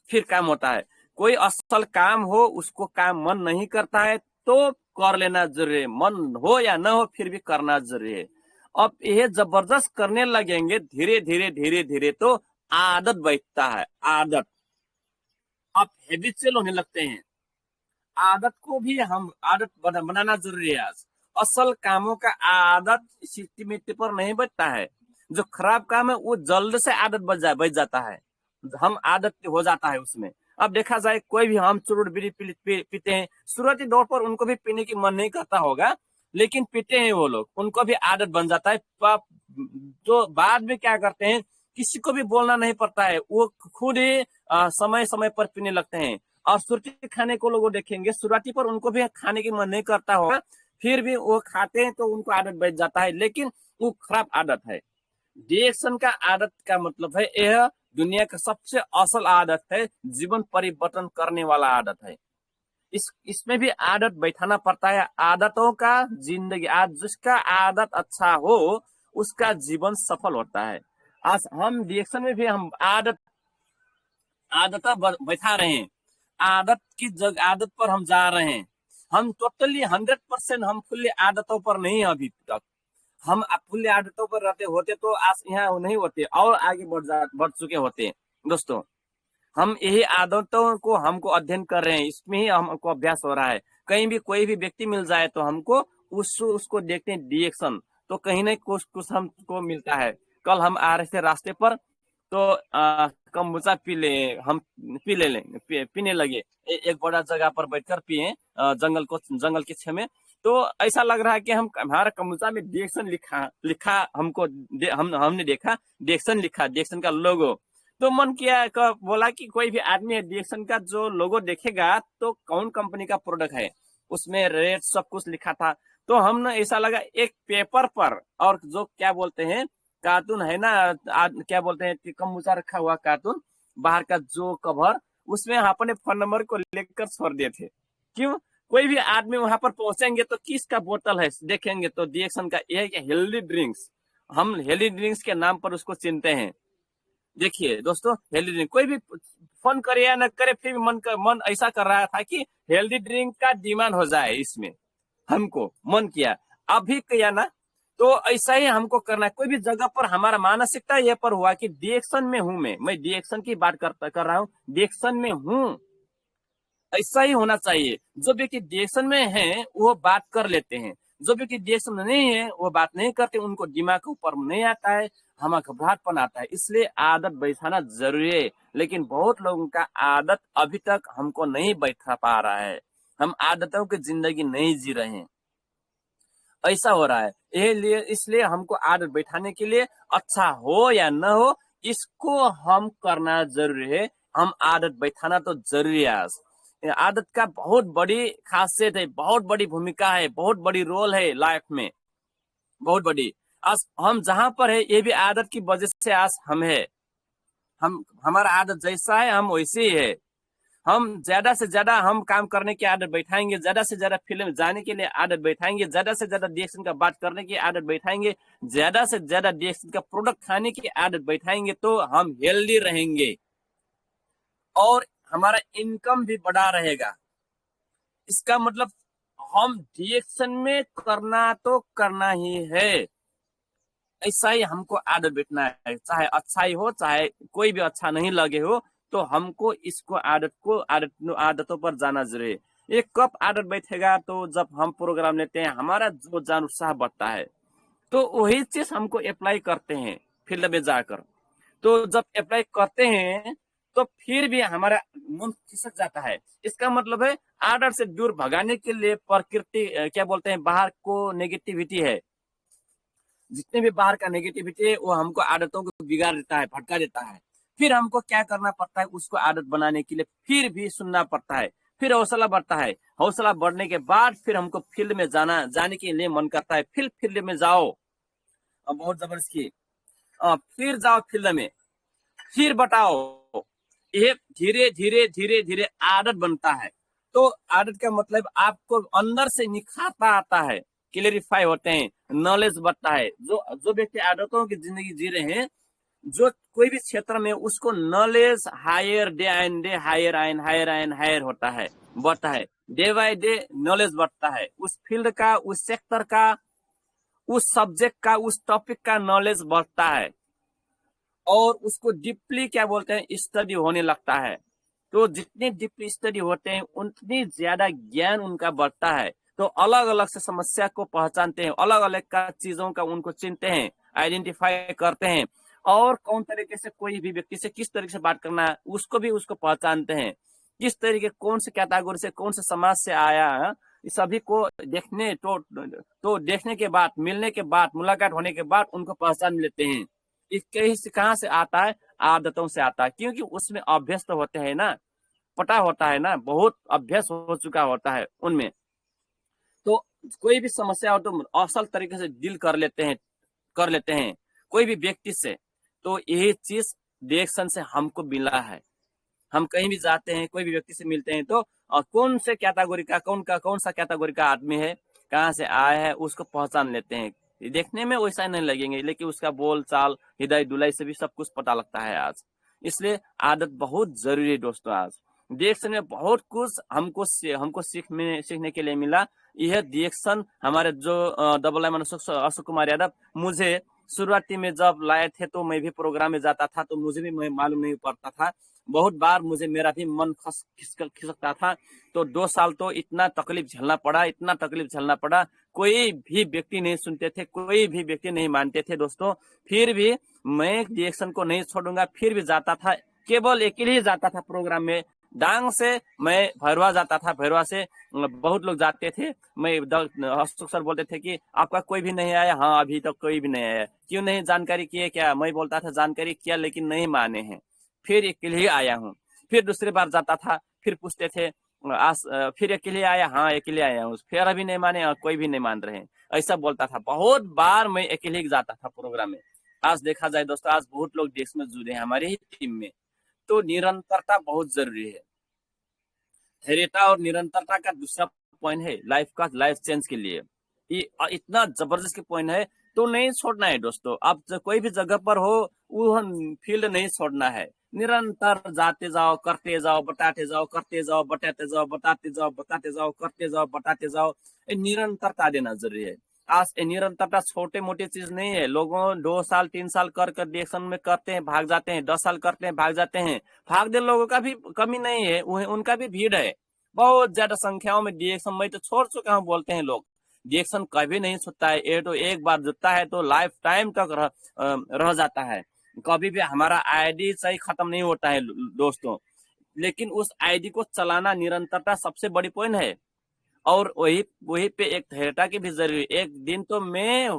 फिर काम होता है। कोई असल काम हो उसको काम मन नहीं करता है तो कर लेना जरूरी है, मन हो या ना हो फिर भी करना जरूरी है। अब ये जबरदस्त करने लगेंगे धीरे धीरे धीरे धीरे तो आदत बैठता है, आदत अब हैबिचुअल होने लगते हैं। आदत को भी हम आदत बनाना जरूरी है। आज असल कामों का आदत सीटी मिट्टी पर नहीं बचता है, जो खराब काम है वो जल्द से आदत बच जाता है, हम आदत हो जाता है उसमें। अब देखा जाए कोई भी हम चुरुट बीड़ी पीते हैं, शुरुआती दौर पर उनको भी पीने की मन नहीं करता होगा, लेकिन पीते हैं वो लोग, उनको भी आदत बन जाता है। तो बाद में क्या करते हैं, किसी को भी बोलना नहीं पड़ता है, वो खुद ही समय समय पर पीने लगते हैं। और सुरती खाने को लोग देखेंगे, शुरुआती पर उनको भी खाने की मन नहीं करता होगा, फिर भी वो खाते हैं तो उनको आदत बैठ जाता है, लेकिन वो खराब आदत है। डिएक्शन का आदत का मतलब है यह दुनिया का सबसे असल आदत है, जीवन परिवर्तन करने वाला आदत है। इसमें भी आदत बैठाना पड़ता है। आदतों का जिंदगी, आज जिसका आदत अच्छा हो उसका जीवन सफल होता है। आज हम डिएक्शन में भी हम आदत बैठा रहे हैं, आदत की जगह आदत पर हम जा रहे हैं। हम टोटली 100% हम फुल्ली आदतों पर नहीं है अभी तक। हम फुल्ली आदतों पर रहते होते तो आज यहाँ नहीं होते और आगे बढ़ चुके होते दोस्तों। हम यही आदतों को हमको अध्ययन कर रहे हैं, इसमें ही हमको अभ्यास हो रहा है। कहीं भी कोई भी व्यक्ति मिल जाए तो हमको उसको देखते हैं रिएक्शन, तो कहीं ना कुछ कुछ हमको मिलता है। कल हम आ रहे थे रास्ते पर, तो कम्बुचा हम पीने लगे। एक बड़ा जगह पर बैठकर पिए, जंगल के छे में। तो ऐसा लग रहा है कि हम हमारा कम्बुचा में डिएक्शन लिखा लिखा हमको हमने देखा, डिएक्शन लिखा, डिएक्शन का लोगो। तो मन किया बोला कि कोई भी आदमी डिएक्शन का जो लोगो देखेगा तो कौन कंपनी का प्रोडक्ट है, उसमें रेट सब कुछ लिखा था। तो हम ना ऐसा लगा एक पेपर पर, और जो क्या बोलते हैं कार्टून है ना, क्या बोलते हैं कम्बुचा रखा हुआ कार्टून, बाहर का जो कवर, उसमें अपने फोन नंबर को लेकर छोड़ दिए थे। क्यों? कोई भी आदमी वहां पर पहुंचेंगे तो किसका बोतल है देखेंगे तो डिएक्शन का, यह है हेल्दी ड्रिंक्स। हम हेल्दी ड्रिंक्स के नाम पर उसको चिनते हैं। देखिए दोस्तों, हेल्दी ड्रिंक कोई भी फोन करे या न करे, फिर भी मन ऐसा कर रहा था कि हेल्दी ड्रिंक का डिमांड हो जाए इसमें, हमको मन किया। अभी किया ना, तो ऐसा ही हमको करना है। कोई भी जगह पर हमारा मानसिकता यह पर हुआ कि डिएक्शन में हूं मैं डिएक्शन की बात कर रहा हूँ, डिएक्शन में हूं, ऐसा ही होना चाहिए। जो व्यक्ति डिएक्शन में है वो बात कर लेते हैं, जो व्यक्ति डिएक्शन में नहीं है वो बात नहीं करते, उनको दिमाग के ऊपर नहीं आता है, हमें घबराहटपन आता है। इसलिए आदत बैठाना जरूरी है, लेकिन बहुत लोगों का आदत अभी तक हमको नहीं बैठा पा रहा है। हम आदतों की जिंदगी नहीं जी रहे हैं, ऐसा हो रहा है। इसलिए हमको आदत बैठाने के लिए, अच्छा हो या न हो, इसको हम करना जरूरी है। हम आदत बैठाना तो जरूरी है। आज आदत का बहुत बड़ी खासियत है, बहुत बड़ी भूमिका है, बहुत बड़ी रोल है लाइफ में, बहुत बड़ी। आज हम जहां पर है ये भी आदत की वजह से आज हम है। हम हमारा आदत जैसा है हम वैसे ही है। हम ज्यादा से ज्यादा हम काम करने की आदत बैठाएंगे, ज्यादा से ज्यादा फिल्म जाने के लिए आदत बैठाएंगे, ज्यादा से ज्यादा डिएक्शन का बात करने की आदत बैठाएंगे, ज्यादा से ज्यादा डिएक्शन का प्रोडक्ट खाने की आदत बैठाएंगे, तो हम हेल्दी रहेंगे और हमारा इनकम भी बड़ा रहेगा। इसका मतलब हम डिएक्शन में करना तो करना ही है। ऐसा ही हमको आदत बैठना है, चाहे अच्छा ही हो चाहे कोई भी अच्छा नहीं लगे हो, तो हमको इसको आदतों पर जाना जरूरी है। ये कब आदत बैठेगा? तो जब हम प्रोग्राम लेते हैं, हमारा जो जान उत्साह बढ़ता है, तो वही चीज हमको अप्लाई करते हैं फील्ड में जाकर। तो जब अप्लाई करते हैं तो फिर भी हमारा मन खिसक जाता है। इसका मतलब है आदत से दूर भगाने के लिए प्रकृति क्या बोलते हैं, बाहर को नेगेटिविटी है, जितने भी बाहर का नेगेटिविटी है वो हमको आदतों को बिगाड़ देता है, भटका देता है। फिर हमको क्या करना पड़ता है? उसको आदत बनाने के लिए फिर भी सुनना पड़ता है, फिर हौसला बढ़ता है। हौसला बढ़ने के बाद फिर हमको फील्ड में जाने के लिए मन करता है। फिर फील्ड में जाओ, बहुत जबरदस्ती, फिर जाओ फील्ड में, फिर बताओ। ये धीरे धीरे धीरे धीरे आदत बनता है। तो आदत का मतलब आपको अंदर से निखारता आता है, क्लियरिफाई होते हैं, नॉलेज बढ़ता है। जो व्यक्ति आदतों की जिंदगी जी रहे हैं, जो कोई भी क्षेत्र में, उसको knowledge higher day and day, higher and higher and higher होता है, बढ़ता है। डे बाय डे नॉलेज बढ़ता है, उस फील्ड का, उस सेक्टर का, उस सब्जेक्ट का, उस टॉपिक का नॉलेज बढ़ता है, और उसको डीपली क्या बोलते हैं, स्टडी होने लगता है। तो जितनी डीपली स्टडी होते हैं उतनी ज्यादा ज्ञान उनका बढ़ता है। तो अलग अलग से समस्या को पहचानते हैं, अलग अलग का चीजों का उनको चिनते हैं, आइडेंटिफाई करते हैं, और कौन तरीके से कोई भी व्यक्ति से किस तरीके से बात करना है उसको पहचानते हैं। किस तरीके, कौन से कैटेगरी से, कौन से समाज से आया है, इस सभी को देखने के बाद, मिलने के बाद, मुलाकात होने के बाद उनको पहचान लेते हैं। इसके कहाँ से आता है? आदतों से आता है, क्योंकि उसमें अभ्यस्त होते हैं ना, पता होता है ना, बहुत अभ्यास हो चुका होता है उनमें। तो कोई भी समस्या हो तो असल तरीके से डील कर लेते हैं कोई भी व्यक्ति से। तो यही चीज डिएक्शन से हमको मिला है। हम कहीं भी जाते हैं, कोई भी व्यक्ति से मिलते हैं, तो कौन से कैटेगरी का, कौन सा कैटेगरी का आदमी है, कहाँ से आया है, उसको पहचान लेते हैं। देखने में वैसा नहीं लगेंगे, लेकिन उसका बोल चाल, हृदय डुलाई से भी सब कुछ पता लगता है आज। इसलिए आदत बहुत जरूरी है दोस्तों। आज डिएक्शन में बहुत कुछ हमको सीखने के लिए मिला। यह डिएक्शन हमारे जो डबल एम अशोक कुमार यादव, मुझे शुरुआती में जब लाए थे तो मैं भी प्रोग्राम में जाता था, तो मुझे भी मालूम नहीं पड़ता था। बहुत बार मुझे मेरा भी मन खिसकता था। तो 2 साल तो इतना तकलीफ झेलना पड़ा, इतना तकलीफ झेलना पड़ा। कोई भी व्यक्ति नहीं सुनते थे, कोई भी व्यक्ति नहीं मानते थे दोस्तों। फिर भी मैं रिएक्शन को नहीं छोड़ूंगा, फिर भी जाता था, केवल अकेले ही जाता था प्रोग्राम में। डांग से मैं भैरवा जाता था, भैरवा से बहुत लोग जाते थे। मैं अशोक सर बोलते थे कि आपका कोई भी नहीं आया। हाँ, अभी तक कोई भी नहीं आया। क्यों नहीं जानकारी किए क्या? मैं बोलता था जानकारी किया, लेकिन नहीं माने हैं। फिर अकेले ही आया हूँ। फिर दूसरी बार जाता था, फिर पूछते थे फिर अकेले आया? हाँ, अकेले आया हूँ। फिर अभी नहीं माने, कोई भी नहीं मान रहे हैं, ऐसा बोलता था। बहुत बार मैं अकेले ही जाता था प्रोग्राम में। आज देखा जाए दोस्तों, आज बहुत लोग देश में जुड़े हैं हमारे ही टीम में। तो निरंतरता बहुत जरूरी है। धैर्यता और निरंतरता का दूसरा पॉइंट है लाइफ चेंज के लिए। ये इतना जबरदस्त पॉइंट है। तो नहीं छोड़ना है दोस्तों। आप कोई भी जगह पर हो, वो फील्ड नहीं छोड़ना है। निरंतर जाते जाओ, करते जाओ, बताते जाओ, करते जाओ, बताते जाओ, बताते जाओ, बताते जाओ, करते जाओ, बताते जाओ। निरंतरता देना जरूरी है। आज निरंतरता छोटे मोटे चीज नहीं है। लोगों 2 साल 3 साल कर रिएक्शन में करते हैं, भाग जाते हैं, 10 साल करते हैं, भाग जाते हैं। भागदे लोगों का भी कमी नहीं है, उनका भी भीड़ है बहुत ज्यादा संख्याओं में। रिएक्शन मैं तो छोड़ चुका हूँ, बोलते हैं लोग। रिएक्शन कभी नहीं छूटता है। ये तो एक बार जुटता है तो लाइफ टाइम तक रह जाता है। कभी भी हमारा आईडी सही खत्म नहीं होता है दोस्तों। लेकिन उस आईडी को चलाना, निरंतरता सबसे बड़ी पॉइंट है। और वही वही पे एक धैर्यता की भी जरूरी। एक दिन तो मैं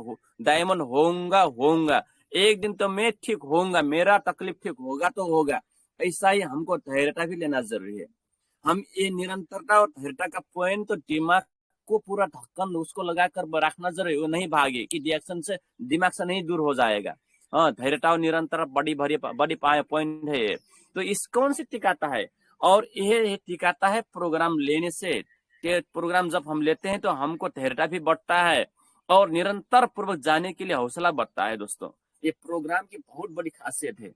डायमंड होऊंगा, एक दिन तो मैं ठीक होऊंगा, मेरा तकलीफ ठीक होगा तो होगा। ऐसा ही हमको धैर्यता भी लेना जरूरी है। हम ये निरंतरता और धैर्यता का पॉइंट तो दिमाग को पूरा ढक्कन उसको लगाकर रखना जरूरी। वो नहीं भागे कि रिएक्शन से दिमाग से नहीं दूर हो जाएगा। हाँ, धैर्यता और निरंतर बड़ी पॉइंट है ये। तो इस कौन सी टिकाता है? और यह टिकाता है प्रोग्राम लेने से। प्रोग्राम जब हम लेते हैं तो हमको धैर्यता भी बढ़ता है और निरंतर पूर्वक जाने के लिए हौसला बढ़ता है दोस्तों। ये प्रोग्राम की बहुत बड़ी खासियत है।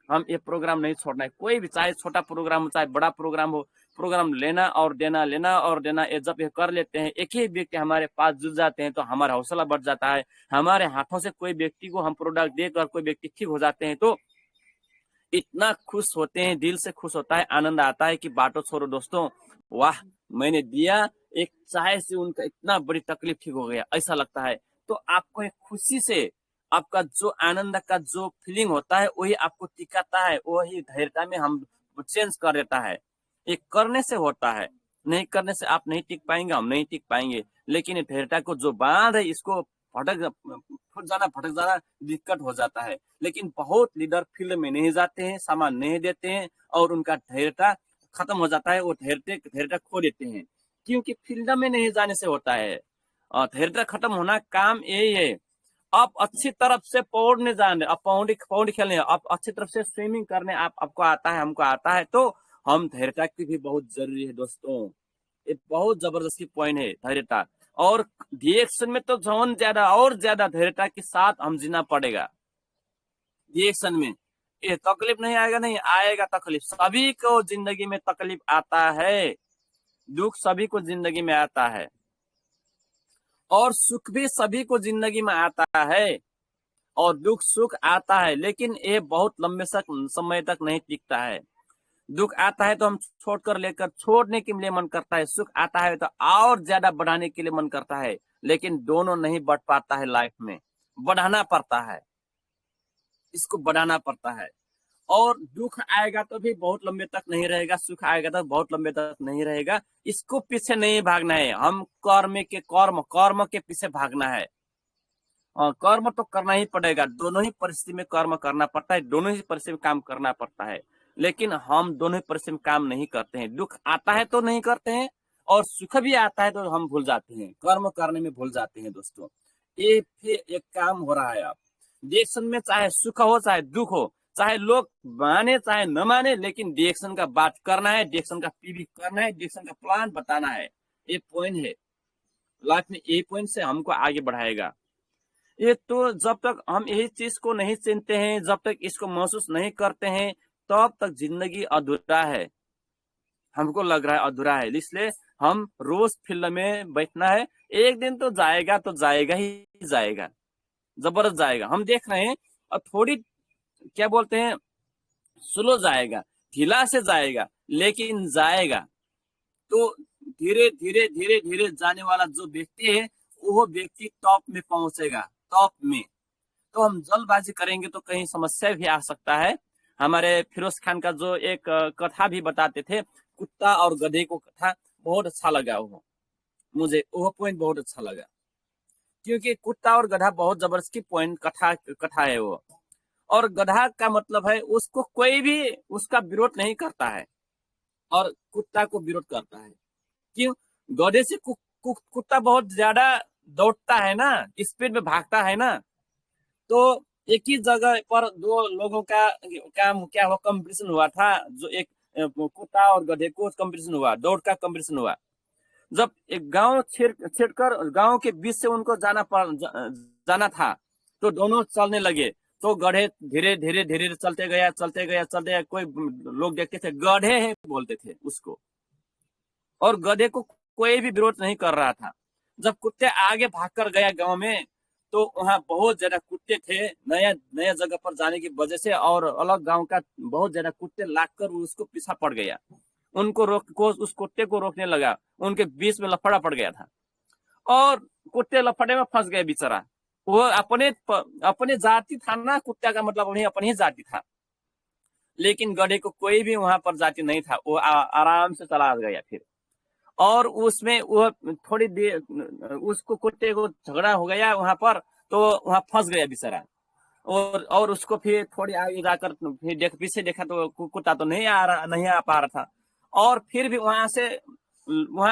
हम ये प्रोग्राम नहीं छोड़ना है। कोई भी, चाहे छोटा प्रोग्राम हो चाहे बड़ा प्रोग्राम हो, प्रोग्राम लेना और देना, लेना और देना। ये जब ये कर लेते हैं, एक ही व्यक्ति हमारे पास जुड़ जाते हैं तो हमारा हौसला बढ़ जाता है। हमारे हाथों से कोई व्यक्ति को हम प्रोडक्ट देकर कोई व्यक्ति ठीक हो जाते हैं तो इतना खुश होते हैं, दिल से खुश होता है, आनंद आता है कि बाटो छोड़ो दोस्तों, वाह मैंने दिया, एक चाय से उनका इतना बड़ी तकलीफ ठीक हो गया, ऐसा लगता है। तो आपको एक खुशी से आपका जो आनंद का जो फीलिंग होता है वही आपको टिकाता है, वही धैर्यता में हम चेंज कर देता है। ये करने से होता है, नहीं करने से आप नहीं टिक पाएंगे, हम नहीं टिक पाएंगे। लेकिन धैर्यता को जो बांध है, इसको भटक जाना दिक्कत हो जाता है। लेकिन बहुत लीडर फील्ड में नहीं जाते हैं, सामान नहीं देते हैं और उनका धैर्यता खत्म हो जाता है। वो धैर्यता खो देते हैं क्योंकि फील्ड में नहीं जाने से होता है। धैर्यता खत्म होना काम यही है। आप अच्छी तरफ से पौड़ने जाने, आप पौड़ी खेलने, आप अच्छी तरफ से स्विमिंग करने आपको आता है, हमको आता है, तो हम धैर्यता की भी बहुत जरूरी है दोस्तों। ये बहुत जबरदस्ती पॉइंट है धैर्यता। और रिएक्शन में तो जौन ज्यादा और ज्यादा धैर्यता के साथ हम जीना पड़ेगा। रिएक्शन में ये तकलीफ नहीं आएगा, नहीं आएगा तकलीफ। सभी को जिंदगी में तकलीफ आता है, दुख सभी को जिंदगी में आता है और सुख भी सभी को जिंदगी में आता है और दुख सुख आता है। लेकिन ये बहुत लंबे समय तक नहीं टिकता है। दुख आता है तो हम छोड़कर लेकर छोड़ने के लिए मन करता है, सुख आता है तो और ज्यादा बढ़ाने के लिए मन करता है। लेकिन दोनों नहीं बढ़ पाता है लाइफ में, बढ़ाना पड़ता है, इसको बढ़ाना पड़ता है। और दुख आएगा तो भी बहुत लंबे तक नहीं रहेगा, सुख आएगा तो बहुत लंबे तक नहीं रहेगा। इसको पीछे नहीं भागना है, हम कर्म के पीछे भागना है। कर्म तो करना ही पड़ेगा, दोनों ही परिस्थिति में कर्म करना पड़ता है, दोनों ही परिस्थिति में काम करना पड़ता है। लेकिन हम दोनों ही परिस्थिति में काम नहीं करते हैं। दुख आता है तो नहीं करते हैं और सुख भी आता है तो हम भूल जाते हैं, कर्म करने में भूल जाते हैं दोस्तों। ये फिर एक काम हो रहा है। आप रिएक्शन में चाहे सुख हो चाहे दुख हो, चाहे लोग माने चाहे न माने, लेकिन रिएक्शन का बात करना है, रिएक्शन का पीवी करना है, रिएक्शन का प्लान बताना है। ये पॉइंट है लाइफ में, ये पॉइंट से हमको आगे बढ़ाएगा। ये तो जब तक हम यही चीज को नहीं चिनते हैं, जब तक इसको महसूस नहीं करते हैं, तब तक जिंदगी अधूरा है, हमको लग रहा है अधूरा है। इसलिए हम रोज फील्ड में बैठना है। एक दिन तो जाएगा ही जाएगा, जबरदस्त जाएगा। हम देख रहे हैं और थोड़ी क्या बोलते हैं स्लो जाएगा, ढीला से जाएगा लेकिन जाएगा। तो धीरे धीरे धीरे धीरे जाने वाला जो व्यक्ति है वो व्यक्ति टॉप में पहुंचेगा, टॉप में। तो हम जल्दबाजी करेंगे तो कहीं समस्या भी आ सकता है। हमारे फिरोज खान का जो एक कथा भी बताते थे, कुत्ता और गधे को कथा, बहुत अच्छा लगा वो, मुझे वो पॉइंट बहुत अच्छा लगा, क्योंकि कुत्ता और गधा बहुत जबरदस्त की पॉइंट कथा है वो। और गधा का मतलब है उसको कोई भी उसका विरोध नहीं करता है और कुत्ता को विरोध करता है। क्यों? गधे से कुत्ता बहुत ज्यादा दौड़ता है ना, स्पीड में भागता है ना। तो एक ही जगह पर दो लोगों का क्या हुआ, कंपटीशन हुआ था। जो एक कुत्ता और गधे को कंपटीशन हुआ, दौड़ का कंपटीशन हुआ। जब एक गांव छेड़कर गांव के बीच से उनको जाना था, तो दोनों चलने लगे। तो गधे धीरे धीरे धीरे चलते गया। कोई लोग देखते थे गधे हैं बोलते थे उसको, और गधे को कोई भी विरोध नहीं कर रहा था। जब कुत्ते आगे भागकर गया गांव में, तो वहां बहुत ज्यादा कुत्ते थे नया नया जगह पर जाने की वजह से, और अलग गांव का बहुत ज्यादा कुत्ते लागकर उसको पीछा पड़ गया। उस कुत्ते को रोकने लगा, उनके बीच में लफड़ा पड़ गया था और कुत्ते लफड़े में फंस गए बेचारा। वो अपने जाति था ना, कुत्ते का मतलब वही अपनी ही जाति था, लेकिन गधे को कोई भी वहां पर जाति नहीं था। वो आराम से चला गया फिर, और उसमें वो थोड़ी देर उसको कुत्ते को झगड़ा हो गया वहां पर, तो वहां फंस गया बेचारा। और उसको फिर थोड़ी आगे जाकर फिर पीछे देखा तो कुत्ता तो नहीं आ पा रहा था। और फिर भी वहां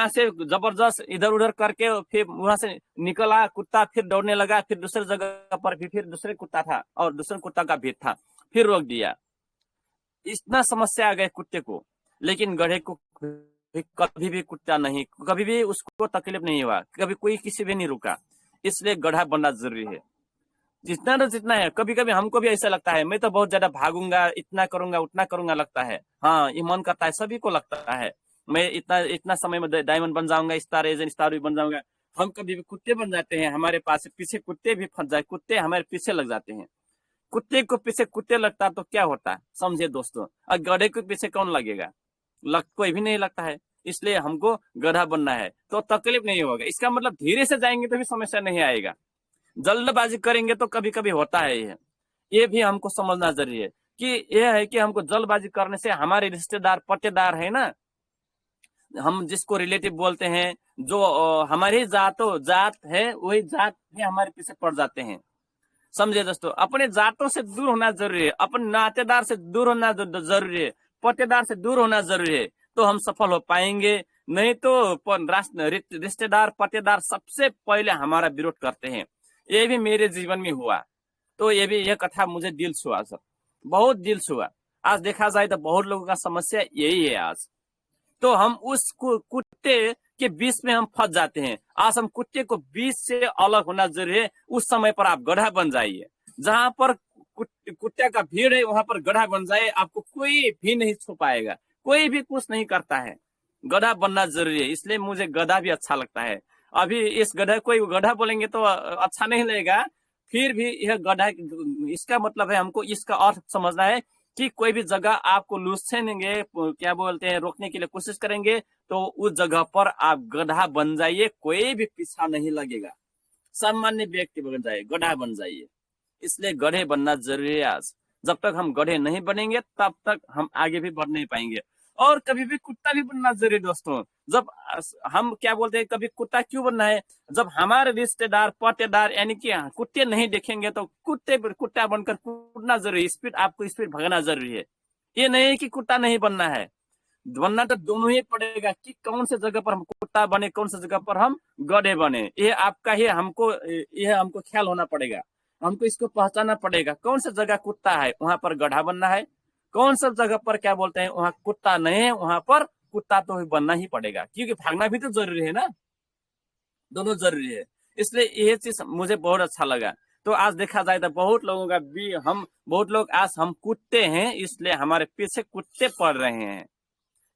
से जबरदस्त इधर उधर करके फिर वहां से निकला कुत्ता, फिर दौड़ने लगा। फिर दूसरे जगह पर भी फिर दूसरे कुत्ता था और दूसरे कुत्ता का भीड़ था, फिर रोक दिया। इतना समस्या आ गई कुत्ते को, लेकिन गधे को कभी भी कुत्ता नहीं, कभी भी उसको तकलीफ नहीं हुआ, कभी कोई किसी भी नहीं रुका। इसलिए गधा बनना जरूरी है, जितना है। कभी कभी हमको भी ऐसा लगता है, मैं तो बहुत ज्यादा भागूंगा, इतना करूंगा उतना करूंगा लगता है। हाँ, ये मन करता है, सभी को लगता है मैं इतना समय में डायमंड बन जाऊंगा, स्टार एजेंट, स्टार भी बन जाऊंगा। हम कभी भी कुत्ते बन जाते हैं, हमारे पास पीछे कुत्ते भी फंस जाए, कुत्ते हमारे पीछे लग जाते हैं। कुत्ते को पीछे कुत्ते लगता तो क्या होता, समझे दोस्तों। और गधे के पीछे कौन लगेगा, कोई भी नहीं लगता है। इसलिए हमको गधा बनना है तो तकलीफ नहीं होगा। इसका मतलब धीरे से जाएंगे तो भी समस्या नहीं आएगा, जल्दबाजी करेंगे तो कभी कभी होता है। ये भी हमको समझना जरूरी है कि यह है कि हमको जल्दबाजी करने से हमारे रिश्तेदार पट्टेदार है ना, हम जिसको रिलेटिव बोलते हैं, जो हमारी जात है, वही जात भी हमारे पीछे पड़ जाते हैं। समझे दोस्तों, अपने जातों से दूर होना जरूरी है, अपने नातेदार से दूर होना जरूरी है, पट्टेदार से दूर होना जरूरी है, तो हम सफल हो पाएंगे। नहीं तो रिश्तेदार पट्टेदार सबसे पहले हमारा विरोध करते हैं। ये भी मेरे जीवन में हुआ, तो यह कथा मुझे दिल छुआ सर, बहुत दिल छुआ। आज देखा जाए तो बहुत लोगों का समस्या यही है आज। तो हम उस कुत्ते के बीच में हम फंस जाते हैं। आज हम कुत्ते को बीच से अलग होना जरूरी है। उस समय पर आप गधा बन जाइए, जहां पर कुत्ते का भीड़ है वहां पर गधा बन जाए, आपको कोई भी नहीं छू पाएगा, कोई भी कुछ नहीं करता है। गधा बनना जरूरी है, इसलिए मुझे गधा भी अच्छा लगता है। अभी इस गधा कोई गधा बोलेंगे तो अच्छा नहीं लगेगा, फिर भी यह गधा, इसका मतलब है हमको इसका अर्थ समझना है कि कोई भी जगह आपको लूसेंगे, क्या बोलते हैं, रोकने के लिए कोशिश करेंगे, तो उस जगह पर आप गधा बन जाइए, कोई भी पीछा नहीं लगेगा, सामान्य व्यक्ति बन जाइए, गधा बन जाइए। इसलिए गधे बनना जरूरी है आज। जब तक हम गधे नहीं बनेंगे तब तक हम आगे भी बढ़ नहीं पाएंगे। और कभी भी कुत्ता भी बनना जरूरी दोस्तों। जब हम क्या बोलते हैं, कभी कुत्ता क्यों बनना है, जब हमारे रिश्तेदार पट्टेदार यानी कि कुत्ते नहीं देखेंगे तो कुत्ता बनकर कूदना जरूरी, आपको स्पीड भगाना जरूरी है। ये नहीं कि कुत्ता नहीं बनना है, बनना तो दोनों ही पड़ेगा कि कौन से जगह पर हम कुत्ता बने, कौन सी जगह पर हम गधे बने। ये आपका ही हमको ख्याल होना पड़ेगा, हमको इसको पहचानना पड़ेगा। कौन सा जगह कुत्ता है वहां पर गधा बनना है, कौन सा जगह पर क्या बोलते हैं वहां कुत्ता नहीं है, वहां पर कुत्ता तो बनना ही पड़ेगा, क्योंकि भागना भी तो जरूरी है ना, दोनों जरूरी है। इसलिए ये चीज मुझे बहुत अच्छा लगा। तो आज देखा जाए तो बहुत लोगों का भी, बहुत लोग आज हम कुत्ते हैं, इसलिए हमारे पीछे कुत्ते पड़ रहे हैं।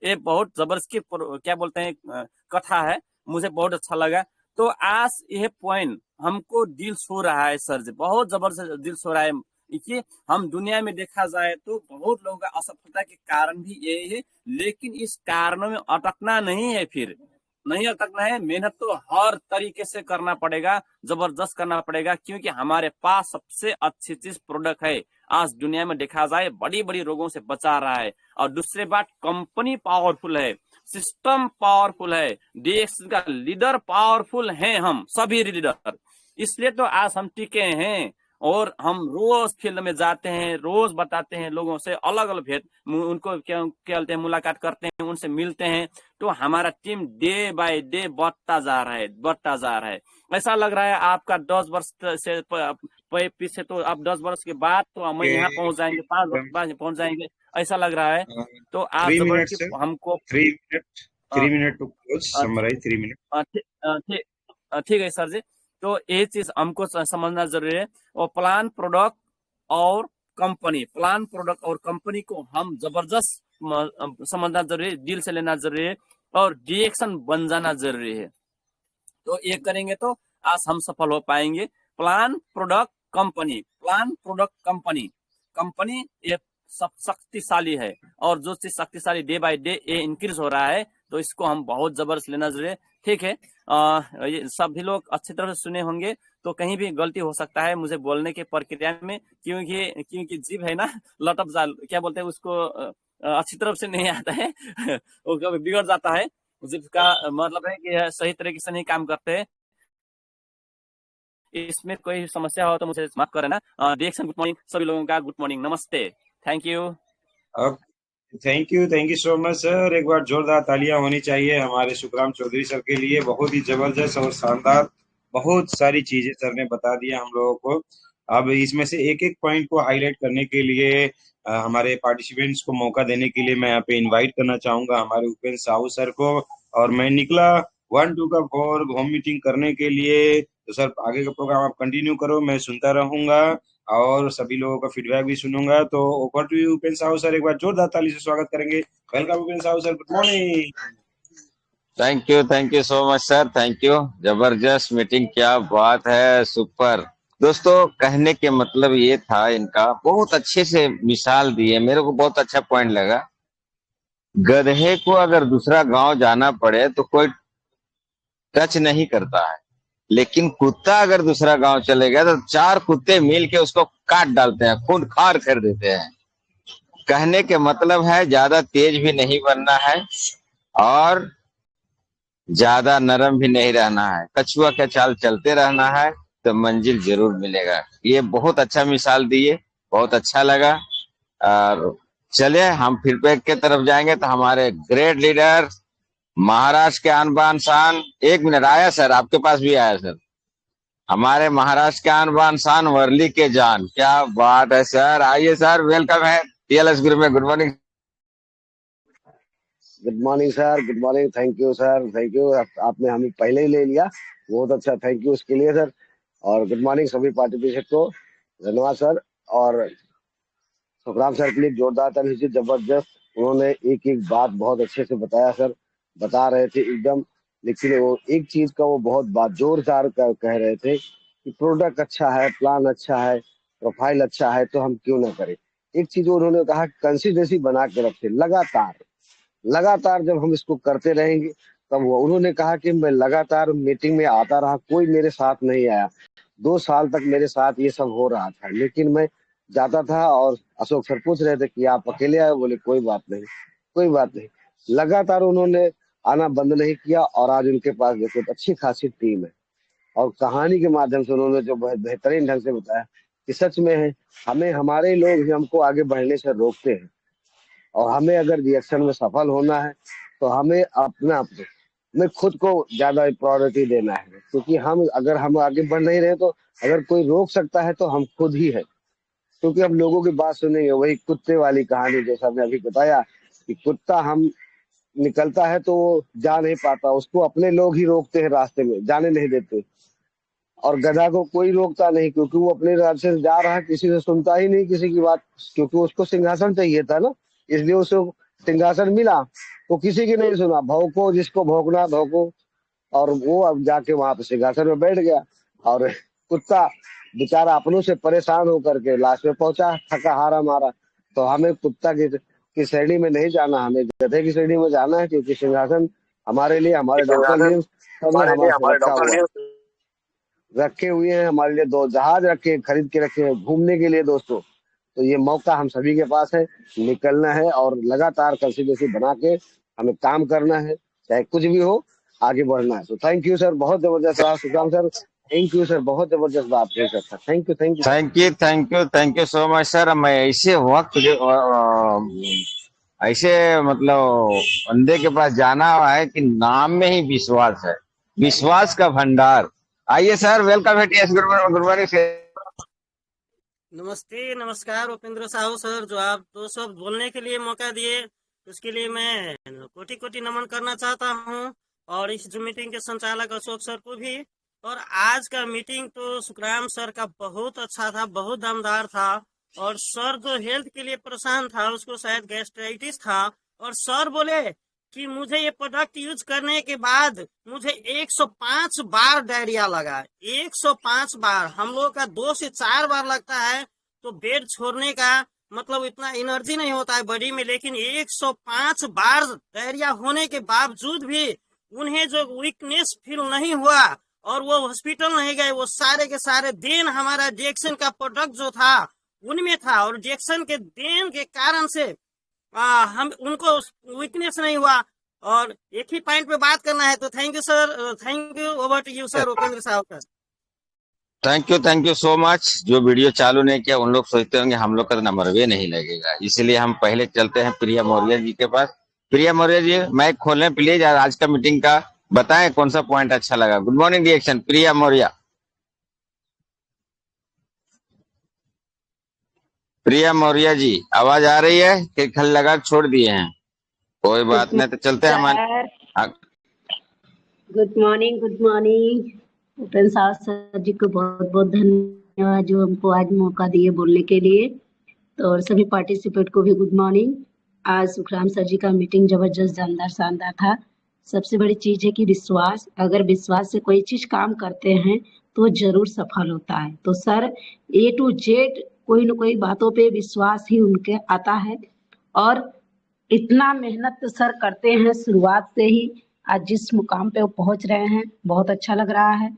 ये बहुत जबरदस्त क्या बोलते हैं कथा है, मुझे बहुत अच्छा लगा। तो आज यह पॉइंट हमको दिल छू रहा है सर जी, बहुत जबरदस्त दिल छू रहा है। देखिए, हम दुनिया में देखा जाए तो बहुत लोगों का असफलता के कारण भी यही है, लेकिन इस कारणों में अटकना नहीं है, फिर नहीं अटकना है। मेहनत तो हर तरीके से करना पड़ेगा, जबरदस्त करना पड़ेगा, क्योंकि हमारे पास सबसे अच्छी चीज प्रोडक्ट है। आज दुनिया में देखा जाए बड़ी बड़ी रोगों से बचा रहा है। और दूसरी बात, कंपनी पावरफुल है, सिस्टम पावरफुल है, देश का लीडर पावरफुल है, हम सभी लीडर। इसलिए तो आज हम टिके हैं। और हम रोज फील्ड में जाते हैं, रोज बताते हैं लोगों से, अलग अलग भेद उनको क्या कहते हैं, मुलाकात करते हैं, उनसे मिलते हैं। तो हमारा टीम डे बाय डे बढ़ता जा रहा है, बढ़ता जा रहा है। ऐसा लग रहा है आपका 10 वर्ष से पीछे, तो अब 10 वर्ष के बाद तो हम के यहाँ पहुंच जाएंगे, 5 वर्ष बाद पहुंच जाएंगे, ऐसा लग रहा है। तो आप 3 मिनट जबरदस्ती सर, हमको 3 minute, uh, 3 minute to close uh, summarise, 3 minute. ठीक ठीक ठीक है सर जी। तो ये चीज हमको समझना जरूरी है। और प्लान प्रोडक्ट और कंपनी, प्लान प्रोडक्ट और कंपनी को हम जबरदस्त समझना जरूरी है, दिल से लेना जरूरी है, और डायरेक्शन बन जाना जरूरी है। तो ये करेंगे तो आज हम सफल हो पाएंगे। Plan product company, plan product company, company ये सब शक्तिशाली है। और जो चीज शक्तिशाली डे बाय डे ये इंक्रीज हो रहा है, तो इसको हम बहुत जबरदस्त लेना जरूरी है। ठीक है, ये सभी लोग अच्छी तरह से सुने होंगे। तो कहीं भी गलती हो सकता है मुझे बोलने के प्रक्रिया में, क्योंकि क्योंकि जीभ है ना, लटक जा, क्या बोलते हैं उसको, अच्छी तरफ से नहीं आता है वो कभी बिगड़ जाता है। जिसका मतलब है कि यह सही तरीके से नहीं काम करते हैं। इसमें कोई समस्या हो तो मुझे माफ करना। रिएक्शन, गुड मॉर्निंग सभी लोगों का, गुड मॉर्निंग, नमस्ते, थैंक यू। अब thank you so much sir. एक बार जोरदार तालियां होनी चाहिए हमारे सुखराम चौधरी सर के लिए। बहुत ही जबरदस्त और शानदार, बहुत सारी चीजें सर ने बता दिया हम लोगों को। अब इसमें से एक एक पॉइंट को हाईलाइट करने के लिए हमारे पार्टिसिपेंट्स को मौका देने के लिए मैं यहाँ पे इनवाइट करना चाहूंगा हमारे उपेंद्र साहू सर को। और मैं निकला 1 2 का 4 होम मीटिंग करने के लिए। तो सर आगे का प्रोग्राम आप कंटिन्यू करो, मैं सुनता रहूंगा और सभी लोगों का फीडबैक भी सुनूंगा। तो over to you Upendra Sahu sir, एक बार जोरदार ताली से स्वागत करेंगे। Welcome Upendra Sahu sir, good morning. Thank you so much sir, thank you. जबरदस्त मीटिंग, क्या बात है, सुपर। दोस्तों, कहने के मतलब ये था, इनका बहुत अच्छे से मिसाल दी है, मेरे को बहुत अच्छा पॉइंट लगा। गधे को अगर दूसरा गांव जाना पड़े तो कोई टच नहीं करता है, लेकिन कुत्ता अगर दूसरा गांव चले गया तो 4 कुत्ते मिल के उसको काट डालते हैं, खून खार कर देते हैं। कहने के मतलब है, ज्यादा तेज भी नहीं बनना है और ज्यादा नरम भी नहीं रहना है, कछुआ के चाल चलते रहना है, तो मंजिल जरूर मिलेगा। ये बहुत अच्छा मिसाल दिए, बहुत अच्छा लगा। और चलिए हम फीडबैक के तरफ जाएंगे। तो हमारे ग्रेट लीडर, महाराष्ट्र के आन बान शान, 1 मिनट आया सर, आपके पास भी आया सर, हमारे महाराष्ट्र के आन बान शान, वर्ली के जान, क्या बात है सर, आइए सर, वेलकम है टीएलएस ग्रुप में। Good morning. Good morning sir, good morning. Thank you sir, thank you. आपने हमें पहले ही ले लिया, बहुत अच्छा, थैंक यू उसके लिए सर। और गुड मॉर्निंग सभी पार्टिसिपेंट को, धन्यवाद सर। और सुखराम सर के लिए जोरदार ताली से, जबरदस्त। उन्होंने एक एक बात बहुत अच्छे से बताया सर, बता रहे थे एकदम। लेकिन वो एक चीज का वो बहुत बात जोरदार कह रहे थे कि प्रोडक्ट अच्छा है, प्लान अच्छा है, प्रोफाइल अच्छा है, तो हम क्यों ना करें। एक चीज उन्होंने कहा, कंसिस्टेंसी बना के रखे, लगातार लगातार जब हम इसको करते रहेंगे तब वो। उन्होंने कहा कि मैं लगातार मीटिंग में आता रहा, कोई मेरे साथ नहीं आया। 2 साल तक मेरे साथ ये सब हो रहा था, लेकिन मैं जाता था। और अशोक सर पूछ रहे थे कि आप अकेले आए, बोले कोई बात नहीं, कोई बात नहीं। लगातार उन्होंने आना बंद नहीं किया, और आज उनके पास देखो अच्छी खासी टीम है। और कहानी के माध्यम से उन्होंने जो बहुत बेहतरीन ढंग से बताया कि सच में है, हमें हमारे लोग ही हमको आगे बढ़ने से रोकते हैं। और हमें अगर रिएक्शन में सफल होना है तो हमें हमें खुद को ज्यादा प्रायोरिटी देना है, क्योंकि अगर हम आगे बढ़ नहीं रहे तो अगर कोई रोक सकता है तो हम खुद ही है। क्योंकि हम लोगों की बात सुनेंगे, वही कुत्ते वाली कहानी जैसा मैं अभी बताया कि कुत्ता हम निकलता है तो वो जा नहीं पाता, उसको अपने लोग ही रोकते हैं, रास्ते में जाने नहीं देते। और गधा को कोई रोकता नहीं, क्योंकि वो अपने रास्ते से जा रहा है, किसी से सुनता ही नहीं किसी की बात, क्योंकि उसको सिंहासन चाहिए था ना, इसलिए उसे सिंहासन मिला। वो किसी की नहीं सुना, भौंको जिसको भौंकना भौंको। और वो अब जाके वहां पे सिंहासन में बैठ गया। और कुत्ता बेचारा अपनों से परेशान होकर के लास्ट में पहुंचा थका हारा मारा। तो हमें कुत्ता की श्रेणी में नहीं जाना, हमें गधे की श्रेणी में जाना है, क्योंकि सिंहासन हमारे लिए, हमारे डॉक्टर नीम्स सबने हमारे लिए, हमारे से हमारे रखा डॉक्टर हुआ ने है, रखे हुए हैं हमारे लिए। 2 जहाज रखे, खरीद के रखे हैं घूमने के लिए दोस्तों। तो ये मौका हम सभी के पास है, निकलना है और लगातार कंसिस्टेंसी बना के हमें काम करना है, चाहे कुछ भी हो, आगे बढ़ना है। तो थैंक यू सर, बहुत जबरदस्त रहा Sushant sir. Thank you sir, बहुत जबरदस्त बात कही sir. Thank you sir. Thank you so much sir. मैं ऐसे वक्त ऐसे मतलब बंदे के पास जाना है कि नाम में ही विश्वास है, विश्वास का भंडार। आइए सर, वेलकम है टीएस गुड मॉर्निंग से। नमस्ते, नमस्कार उपेंद्र साहू सर, जो आप 2 शब्द बोलने के लिए मौका दिए, उसके लिए मैं कोटि कोटि नमन करना चाहता हूं। और इस जो मीटिंग के संचालक अशोक सर को भी। और आज का मीटिंग तो सुखराम सर का बहुत अच्छा था, बहुत दमदार था। और सर जो हेल्थ के लिए परेशान था, उसको शायद गैस्ट्राइटिस था, और सर बोले कि मुझे ये प्रोडक्ट यूज करने के बाद मुझे 105 बार डायरिया लगा। 105 बार। हम लोग का 2 से 4 बार लगता है, तो बेड छोड़ने का मतलब इतना एनर्जी नहीं होता है बॉडी में, लेकिन 105 बार डायरिया होने के बावजूद भी उन्हें जो वीकनेस फील नहीं हुआ और वो हॉस्पिटल नहीं गए। वो सारे के सारे देन हमारा जेक्सन का प्रोडक्ट जो था उनमें था, और जेक्सन के देन के कारण से हम उनको वीकनेस नहीं हुआ। और एक ही पॉइंट पे बात करना है। तो thank you sir, thank you, over to you sir, Upendra साहब sir. Thank you so much. जो वीडियो चालू नहीं किया उन लोग सोचते होंगे हम लोग का नंबर भी नहीं लगेगा, इसलिए हम पहले चलते हैं प्रिया मौर्य जी के पास। प्रिया मौर्य जी, माइक खोलें प्लीज। आज का मीटिंग का बताएं कौन सा पॉइंट अच्छा लगा। गुड मॉर्निंग रिएक्शन, प्रिया मौर्य। प्रिया मौर्य जी, आवाज आ रही है कि खल लगा छोड़ दिए हैं? कोई बात नहीं, तो चलते हैं हमारे। Good morning, good morning. Upendra साहब सर जी को बहुत बहुत धन्यवाद जो हमको आज मौका दिए बोलने के लिए। तो और सभी पार्टिसिपेट को भी गुड मॉर्निंग। आज सुखराम सर जी का मीटिंग जबरदस्त, जानदार, शानदार था। सबसे बड़ी चीज है कि विश्वास, अगर विश्वास से कोई चीज काम करते हैं तो जरूर सफल होता है। तो सर A to Z कोई न कोई बातों पे विश्वास ही उनके आता है, और इतना मेहनत तो सर करते हैं शुरुआत से ही, आज जिस मुकाम पे वो पहुंच रहे हैं बहुत अच्छा लग रहा है।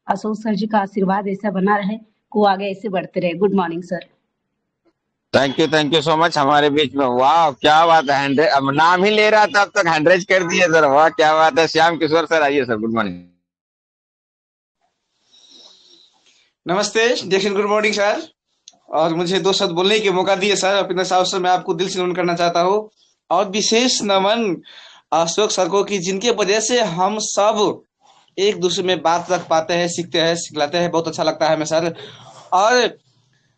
अशोक सर जी का आशीर्वाद ऐसा बना रहे, को आगे ऐसे बढ़ते रहे। Good morning sir. Thank you so much. हमारे बीच में, वाह क्या बात है। 100, अब नाम ही ले रहा था अब तक 100 कर दिए सर, वाह क्या बात है। श्याम किशोर सर आइए सर, गुड मॉर्निंग। नमस्ते, जैसे गुड मॉर्निंग सर। और मुझे 2 शब्द बोलने के मौका दिए सर उपेंद्र साहब सर, मैं आपको दिल से नमन करना चाहता हूँ। और विशेष नमन अशोक सर को, कि जिनके वजह से हम सब एक दूसरे में बात रख पाते हैं, सीखते हैं, सिखलाते हैं। बहुत अच्छा लगता है मैं सर। और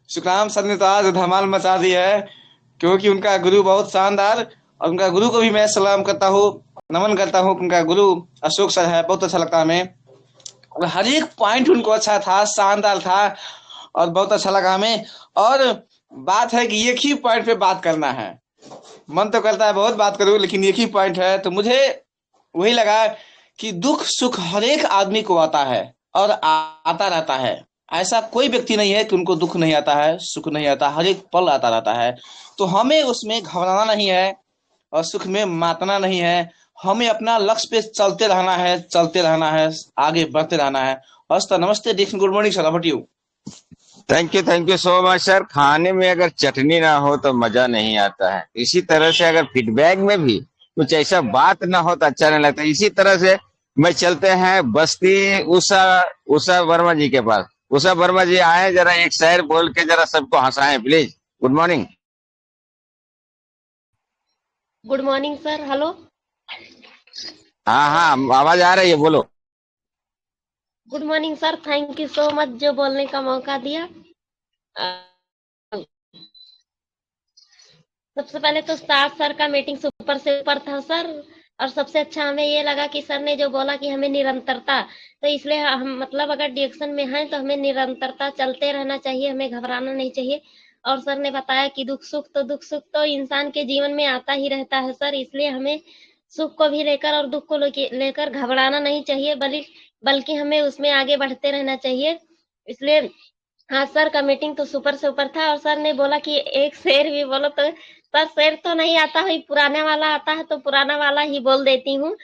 सुखराम सर ने तो आज धमाल मचा दी है, क्योंकि उनका गुरु बहुत शानदार, और उनका गुरु को भी मैं सलाम करता हूँ, नमन करता हूँ। उनका गुरु अशोक सर है, बहुत अच्छा लगता है हमें। और हर एक पॉइंट उनको अच्छा था, शानदार था, और बहुत अच्छा लगा हमें। और बात है कि एक ही पॉइंट पे बात करना है। मन तो करता है बहुत बात करूं, लेकिन एक ही पॉइंट है। तो मुझे वही लगा कि दुख सुख हर एक आदमी को आता है और आता रहता है। ऐसा कोई व्यक्ति नहीं है कि उनको दुख नहीं आता है, सुख नहीं आता, हर एक पल आता रहता है। तो हमें उसमें घबराना नहीं है और सुख में मातना नहीं है। हमें अपना लक्ष्य पे चलते रहना है, आगे बढ़ते रहना है। हस्ता नमस्ते, good morning sir, about you. Thank you so much sir. खाने में अगर चटनी ना हो तो मजा नहीं आता है, इसी तरह से अगर फीडबैक में भी कुछ ऐसा बात ना हो तो अच्छा नहीं लगता। इसी तरह से मैं चलते हैं बस्ती उषा वर्मा जी के पास। उषा वर्मा जी आए, जरा एक शायर बोल के जरा सबको हंसाएं please. Good morning. Good morning sir. Hello, हाँ आवाज आ रही है, बोलो। Good morning sir, thank you so much जो बोलने का मौका दिया। सबसे पहले तो सर का मीटिंग सुपर से ऊपर था सर। और सबसे अच्छा हमें ये लगा कि सर ने जो बोला कि हमें निरंतरता, तो इसलिए हम मतलब अगर डिएक्शन में हैं तो हमें निरंतरता चलते रहना चाहिए, हमें घबराना नहीं चाहिए। और सर ने बताया कि दुख सुख तो इंसान के जीवन में आता ही रहता है सर, इसलिए हमें सुख को भी लेकर और दुख को लेकर घबराना नहीं चाहिए, बल्कि हमें उसमें आगे बढ़ते रहना चाहिए। इसलिए हाँ सर का मीटिंग तो सुपर से ऊपर था, और सर ने बोला कि एक शेर भी बोलो, तो सर शेर तो नहीं आता है, पुराने वाला आता है तो पुराना वाला ही बोल देती हूँ।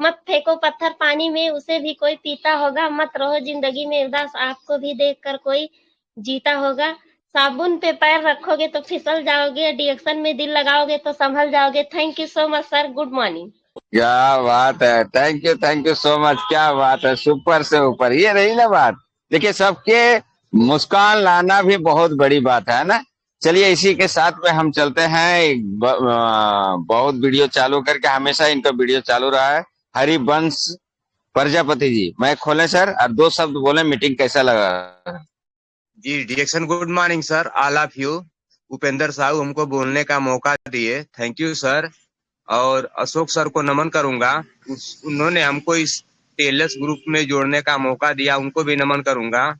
मत फेंको पत्थर पानी में, उसे भी कोई पीता होगा, मत रहो जिंदगी में उदास, आपको भी देखकर कोई जीता होगा। साबुन पे पैर रखोगे तो फिसल जाओगे, डिएक्शन में दिल लगाओगे तो संभल जाओगे। Thank you so much sir, good morning. क्या बात है, थैंक यू सो मच, क्या बात है, सुपर से ऊपर, ये रही ना बात। देखिए, सबके मुस्कान लाना भी बहुत बड़ी बात है ना। चलिए, इसी के साथ में हम चलते हैं। बहुत वीडियो चालू करके, हमेशा इनका वीडियो चालू रहा है। हरिवंश प्रजापति जी, मैं खोले सर और 2 शब्द बोले, मीटिंग कैसा लगा? जी direction, good morning sir, all of you. Upendra Sahu हमको बोलने का मौका दिए, थैंक यू सर। और अशोक सर को नमन करूंगा, उन्होंने हमको इस टेलर्स ग्रुप में जोड़ने का मौका दिया, उनको भी नमन करूंगा।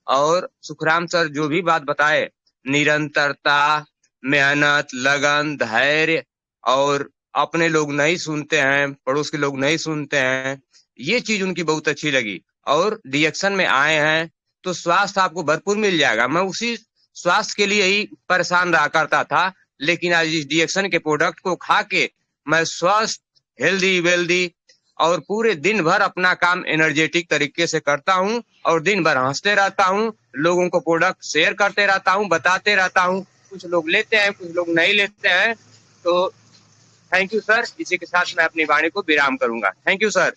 और सुखराम सर जो भी बात बताए, निरंतरता, मेहनत, लगन, धैर्य, और अपने लोग नहीं सुनते हैं, पड़ोस के लोग नहीं सुनते हैं, ये चीज उनकी बहुत अच्छी लगी। और रिएक्शन में आए हैं तो स्वास्थ्य आपको भरपूर मिल जाएगा। मैं उसी स्वास्थ्य के लिए ही परेशान रहा करता था, लेकिन आज इस डिएक्शन के प्रोडक्ट को खा के मैं स्वस्थ, हेल्दी, वेल्दी और पूरे दिन भर अपना काम एनर्जेटिक तरीके से करता हूँ, और दिन भर हंसते रहता हूँ, लोगों को प्रोडक्ट शेयर करते रहता हूँ, बताते रहता हूँ। कुछ लोग लेते हैं, कुछ लोग नहीं लेते हैं। तो थैंक यू सर, इसी के साथ मैं अपनी वाणी को विराम करूंगा। Thank you sir.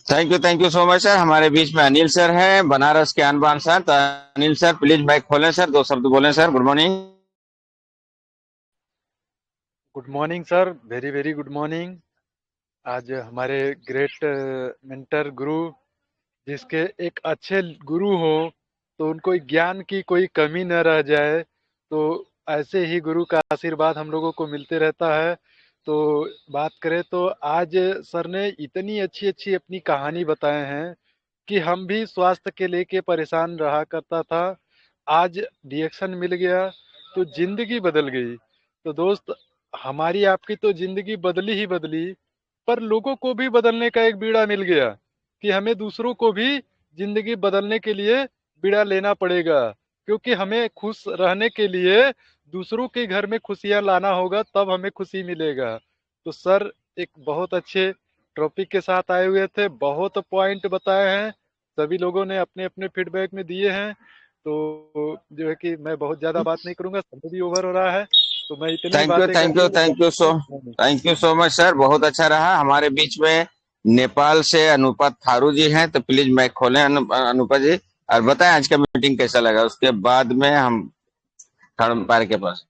Thank you so much sir. हमारे बीच में अनिल सर हैं, बनारस के अनबान सर। तो अनिल सर प्लीज माइक खोलें सर, 2 शब्द बोलें sir. Good morning. Good morning sir, very very good morning. आज हमारे ग्रेट मेंटर गुरु, जिसके एक अच्छे गुरु हो तो उनको ज्ञान की कोई कमी न रह जाए, तो ऐसे ही गुरु का आशीर्वाद हम लोगों को मिलते रहता है। तो बात करें तो आज सर ने इतनी अच्छी अच्छी अपनी कहानी बताए हैं कि हम भी स्वास्थ्य के लेके परेशान रहा करता था, आज रिएक्शन मिल गया तो जिंदगी बदल गई। तो दोस्त, हमारी आपकी तो जिंदगी बदली ही बदली, पर लोगों को भी बदलने का एक बीड़ा मिल गया कि हमें दूसरों को भी जिंदगी बदलने के लिए बीड़ा लेना पड़ेगा, क्योंकि हमें खुश रहने के लिए दूसरों के घर में खुशियां लाना होगा, तब हमें खुशी मिलेगा। तो सर एक बहुत अच्छे टॉपिक के साथ आए हुए थे, बहुत पॉइंट बताए हैं, सभी लोगों ने अपने अपने फीडबैक में दिए हैं। तो जो है कि मैं बहुत ज्यादा बात नहीं करूंगा, समय भी ओवर हो रहा है, तो मैं इतनी बातें thank you so much sir, बहुत अच्छा रहा। हमारे बीच में नेपाल से अनुपा थारू जी हैं, तो प्लीज माइक खोलें अनुपा जी, और बताएं आज का मीटिंग कैसा लगा। उसके बाद में हम थर्ड पार के पास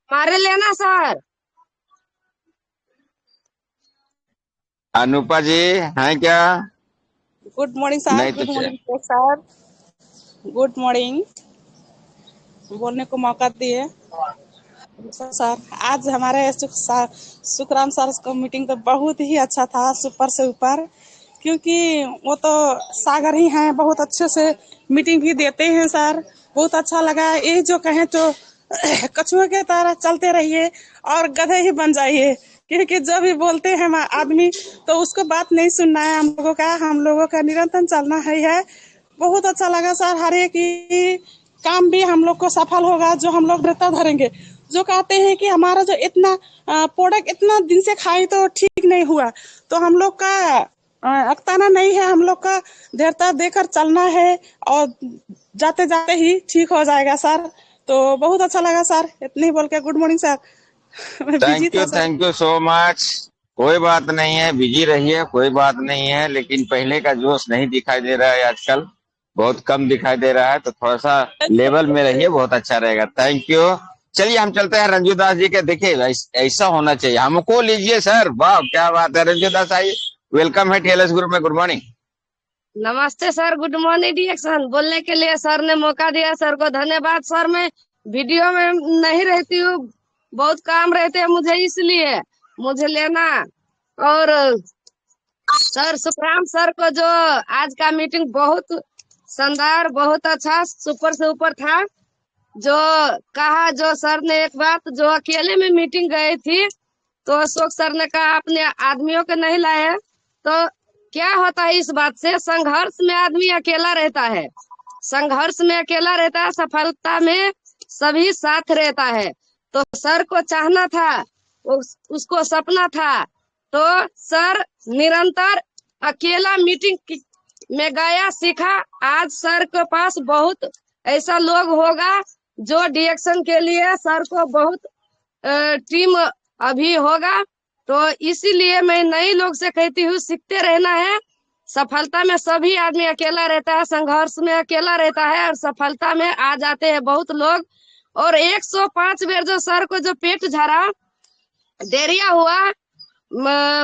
मारे लेना सर। अनुपा जी हैं क्या? गुड मॉर्निंग सर, नहीं गुड तो मॉर्निंग सर, गुड मॉर्निंग, बोलने को मौका दिए सर। आज हमारे सुखराम सर का मीटिंग तो बहुत ही अच्छा था, सुपर से ऊपर, क्योंकि वो तो सागर ही हैं, बहुत अच्छे से मीटिंग भी देते हैं सर, बहुत अच्छा लगा। ये जो कहें तो कछुए के तरह चलते रहिए और गधे ही बन जाइए, क्योंकि जो भी बोलते हैं आदमी तो उसको बात नहीं सुनना है हम लोगों का निरंतर चलना है। बहुत अच्छा लगा सर, हर एक काम भी हम लोग को सफल होगा जो हम लोग व्रत धरेंगे। जो कहते हैं कि हमारा जो इतना प्रोडक्ट इतना दिन से खाई तो ठीक नहीं हुआ, तो हम लोग का अकताना नहीं है, हम लोग का धैर्यता देकर चलना है और जाते जाते ही ठीक हो जाएगा सर। तो बहुत अच्छा लगा सर, इतने ही बोल के good morning sir. Thank you so much. कोई बात नहीं है, बिजी रहिए, कोई बात नहीं है, लेकिन पहले का जोश नहीं दिखाई दे रहा है, आजकल बहुत कम दिखाई दे रहा है, तो थोड़ा सा लेवल में रहिए, बहुत अच्छा रहेगा। Thank you. चलिए हम चलते हैं रंजू दास जी के। देखिए ऐसा होना चाहिए, हमको लीजिए सर, वाह क्या बात है। रंजू दास आइए, वेलकम है टीएलएस ग्रुप में। Good morning. नमस्ते सर, गुड मॉर्निंग डिएक्शन बोलने के लिए सर ने मौका दिया, सर को धन्यवाद सर। मैं वीडियो में नहीं रहती हूँ, बहुत काम रहते हैं मुझे, इसलिए मुझे लेना। और सर सुखराम सर को जो आज का मीटिंग बहुत शानदार, बहुत अच्छा, सुपर से ऊपर था। जो कहा जो सर ने एक बात, जो अकेले में मीटिंग गई थी तो अशोक सर ने कहा अपने आदमियों के नहीं लाए, तो क्या होता है इस बात से, संघर्ष में आदमी अकेला रहता है, संघर्ष में अकेला रहता है, सफलता में सभी साथ रहता है। तो सर को चाहना था, उसको सपना था, तो सर निरंतर अकेला मीटिंग में गया, सीखा। आज सर के पास बहुत ऐसा लोग होगा जो डिएक्शन के लिए सर को बहुत टीम अभी होगा। तो इसीलिए मैं नए लोग से कहती हूँ, सीखते रहना है। सफलता में सभी आदमी अकेला रहता है, संघर्ष में अकेला रहता है, और सफलता में आ जाते हैं बहुत लोग। और 105 बेर जो सर को जो पेट झरा, डायरिया हुआ,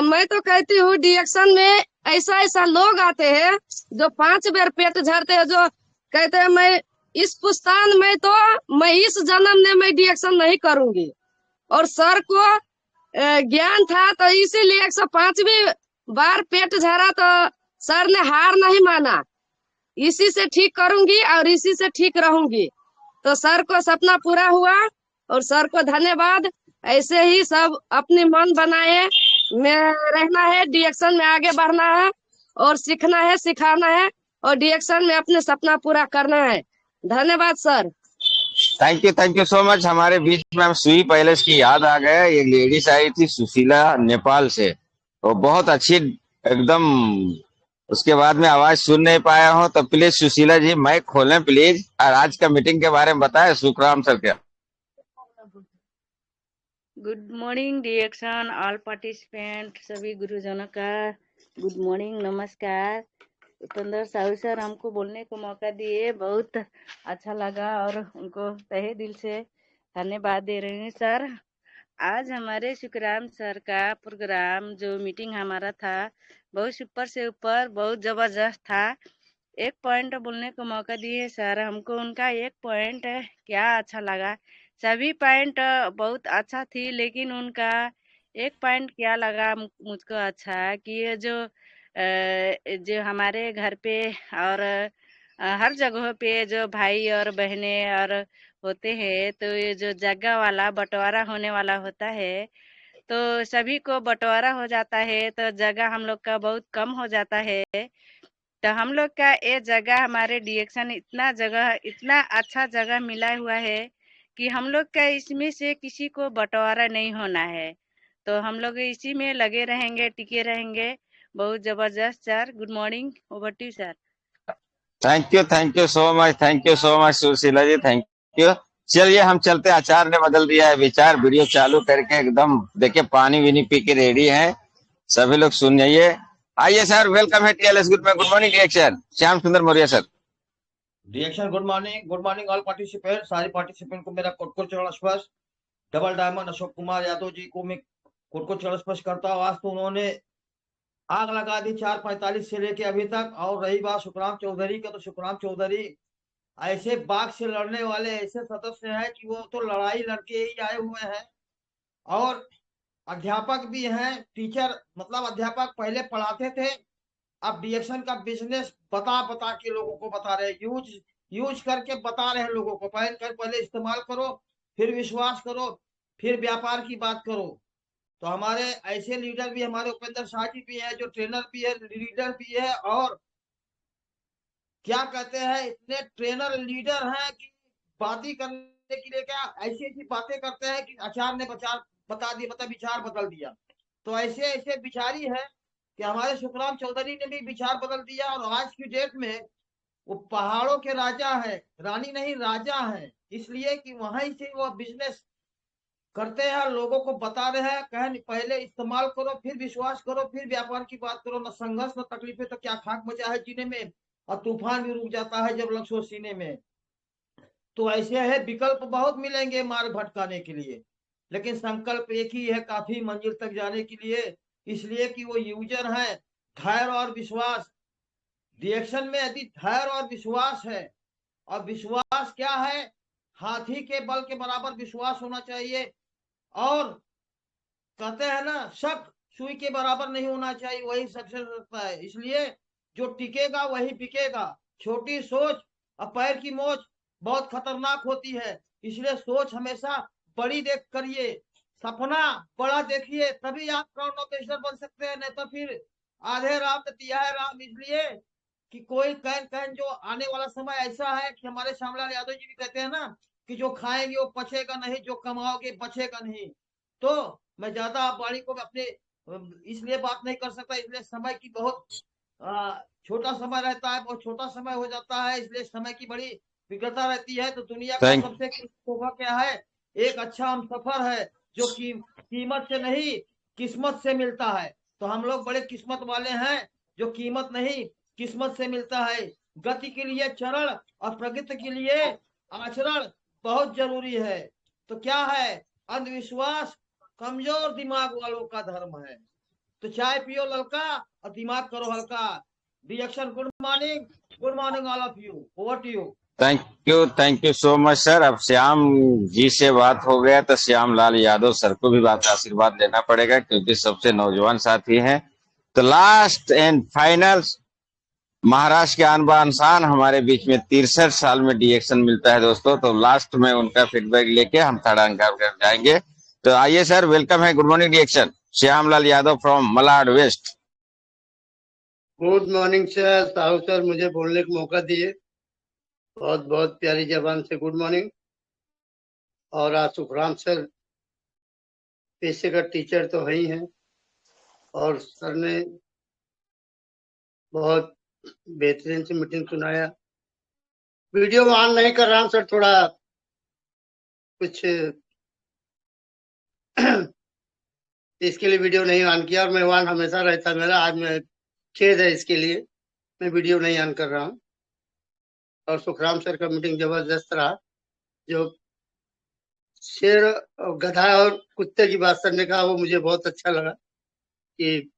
मैं तो कहती हूँ डिएक्शन में ऐसा लोग आते हैं जो 5 बेर पेट झरते हैं, जो कहते हैं मैं इस पुस्तान में तो मैं इस जन्म में मैं डिएक्शन नहीं करूंगी। और सर को ज्ञान था, तो इसीलिए 105वीं बार पेट झरा, तो सर ने हार नहीं माना, इसी से ठीक करूंगी और इसी से ठीक रहूंगी। तो सर को सपना पूरा हुआ और सर को धन्यवाद। ऐसे ही सब अपने मन बनाए में रहना है, डिएक्शन में आगे बढ़ना है और सीखना है, सिखाना है और डिएक्शन में अपने सपना पूरा करना है। धन्यवाद sir. Thank you so much. हमारे बीच में हम सुई पैलेस की याद आ गया। एक लेडीज आई थी सुशीला नेपाल से, वो बहुत अच्छी एकदम। उसके बाद में आवाज सुन नहीं पाया हूँ, तो प्लीज सुशीला जी माइक खोलें प्लीज, और आज का मीटिंग के बारे में बताएं सुखराम सर क्या। गुड मॉर्निंग डिएक्शन ऑल पार्टिसिपेंट, सभी गुरुजनों का गुड मॉर्निंग, नमस्कार। उपेंद्र साहू सर हमको बोलने को मौका दिए, बहुत अच्छा लगा और उनको तहे दिल से धन्यवाद दे रहे हैं सर। आज हमारे सुखराम सर का प्रोग्राम जो मीटिंग हमारा था, बहुत ऊपर से ऊपर, बहुत जबरदस्त था। एक पॉइंट बोलने को मौका दिए सर हमको, उनका एक पॉइंट क्या अच्छा लगा। सभी पॉइंट बहुत अच्छा थी, लेकिन उनका एक पॉइंट क्या लगा मुझको अच्छा, कि ये जो हमारे घर पे और हर जगह पे जो भाई और बहनें और होते हैं, तो ये जो जगह वाला बंटवारा होने वाला होता है, तो सभी को बंटवारा हो जाता है, तो जगह हम लोग का बहुत कम हो जाता है। तो हम लोग का ये जगह, हमारे डिएक्शन इतना अच्छा जगह मिला हुआ है कि हम लोग का इसमें से किसी को बंटवारा नहीं होना है। तो हम लोग इसी में लगे रहेंगे, टिके रहेंगे। बहुत जबरदस्त सर। Good morning, over to sir. Thank you so much Sushila ji, thank you. चलिए हम चलते, आचार्य ने बदल दिया है विचार, वीडियो चालू करके एकदम देखिए पानी विनी पी के रेडी है, सभी लोग सुन जाइए। आइए सर, वेलकम है टीएलएस ग्रुप में। Good morning direction, Shyam Sundar Maurya sir. Direction good morning all participant. सारे पार्टिसिपेंट को मेरा कोट चरण स्पर्श। डबल डायमंड अशोक कुमार यादव जी को मैं कोट चरण स्पर्श करता हूँ। आज तो उन्होंने आग लगा दी 4:45 से लेके अभी तक। और रही बात सुखराम चौधरी का, तो सुखराम चौधरी ऐसे बाघ से लड़ने वाले ऐसे सदस्य हैं कि वो तो लड़ाई लड़के ही आए हुए हैं, और अध्यापक भी हैं, टीचर मतलब अध्यापक पहले पढ़ाते थे, अब डिएक्शन का बिजनेस बता के लोगों को बता रहे, यूज करके बता रहे हैं लोगों को। पहले इस्तेमाल करो, फिर विश्वास करो, फिर व्यापार की बात करो। तो हमारे ऐसे लीडर भी, हमारे उपेंद्र शाह जी भी है, जो ट्रेनर भी है, लीडर भी है, और क्या कहते हैं, इतने ट्रेनर लीडर हैं कि बातें करने के लिए क्या ऐसी बातें करते हैं कि आचार्य ने बता दिया, मतलब विचार बदल दिया। तो ऐसे विचारी है कि हमारे सुखराम चौधरी ने भी विचार बदल दिया, और आज की डेट में वो पहाड़ों के राजा है, रानी नहीं राजा है, इसलिए कि वहीं से वो बिजनेस करते हैं, लोगों को बता रहे हैं, कहें पहले इस्तेमाल करो, फिर विश्वास करो, फिर व्यापार की बात करो। न संघर्ष न तकलीफें, तो क्या खाक बचा है जीने में, और तूफान भी रुक जाता है जब लक्ष्य सीने में। तो ऐसे है, विकल्प बहुत मिलेंगे मार्ग भटकाने के लिए, लेकिन संकल्प एक ही है काफी मंजिल तक जाने के लिए। इसलिए कि वो यूजर है, धैर्य और विश्वास। डिएक्शन में यदि धैर्य और विश्वास है, और विश्वास क्या है, हाथी के बल के बराबर विश्वास होना चाहिए, और कहते हैं ना, शक सुई के बराबर नहीं होना चाहिए, वही सक्सेस होता है। इसलिए जो टिकेगा वही बिकेगा। छोटी सोच और पैर की मोच बहुत खतरनाक होती है, इसलिए सोच हमेशा बड़ी देख करिए, सपना बड़ा देखिए, तभी आप क्राउन ऑफिसर बन सकते हैं, नहीं तो फिर आधे राम तिहाए राम। इसलिए कि कोई कैन जो आने वाला समय ऐसा है कि हमारे श्यामलाल यादव जी भी कहते हैं ना कि जो खाएंगे वो पचेगा नहीं, जो कमाओगे बचेगा नहीं। तो मैं ज्यादा आप वाणी को अपने इसलिए बात नहीं कर सकता, इसलिए समय की बहुत छोटा समय रहता है, बहुत छोटा समय हो जाता है, इसलिए समय की बड़ी विकलता रहती है। तो दुनिया का थैंक सबसे तोहफा क्या है? एक अच्छा हम सफर है जो कि कीमत से नहीं किस्मत से मिलता है। तो हम लोग बड़े किस्मत वाले हैं जो कीमत नहीं किस्मत से मिलता है। गति के लिए चरण और प्रगति के लिए आचरण बहुत जरूरी है। तो क्या है? अंधविश्वास कमजोर दिमाग वालों का धर्म है। तो चाय पियो ललका और दिमाग करो हल्का। Reaction good morning all of you. Over to you. Thank you so much sir. अब श्याम जी से बात हो गया तो श्याम लाल यादव सर को भी बात आशीर्वाद लेना पड़ेगा, क्योंकि सबसे नौजवान साथी हैं। तो लास्ट एंड फाइनल, महाराष्ट्र के आन बान शान हमारे बीच में 63 साल में डिएक्शन मिलता है दोस्तों। तो लास्ट में उनका फीडबैक लेके हम थर्ड अंकार कर जाएंगे। तो आइए सर, वेलकम है, good morning direction, Shyamlal Yadav from Malad west. Good morning sir, Sahu sir मुझे बोलने का मौका दिए, बहुत बहुत प्यारी जबान से गुड मॉर्निंग। और आज सुखराम सर पेशे का टीचर तो है ही हैं, और सर ने बहुत बेहतरीन से मीटिंग सुनाया। वीडियो ऑन नहीं कर रहा हूँ सर, थोड़ा कुछ इसके लिए वीडियो नहीं ऑन किया, और मैं ऑन हमेशा रहता मेरा, आज मैं खेद है इसके लिए, मैं वीडियो नहीं ऑन कर रहा हूँ। और सुखराम सर का मीटिंग जबरदस्त रहा। जो शेर और गधा और कुत्ते की बात सर ने कहा वो मुझे बहुत अच्छा लगा, कि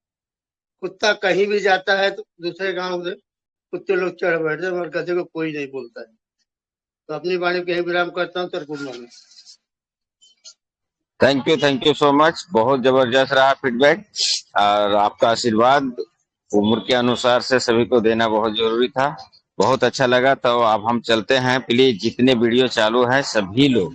कुत्ता कहीं भी जाता है तो दूसरे गांव से कुत्ते लोग चढ़ बैठते हैं, और गधे को कोई नहीं बोलता है। तो अपनी वाणी को यही विराम करता हूँ sir, good morning. Thank you so much, बहुत जबरदस्त रहा फीडबैक, और आपका आशीर्वाद उम्र के अनुसार से सभी को देना बहुत जरूरी था, बहुत अच्छा लगा। तो अब हम चलते हैं, प्लीज जितने वीडियो चालू हैं सभी लोग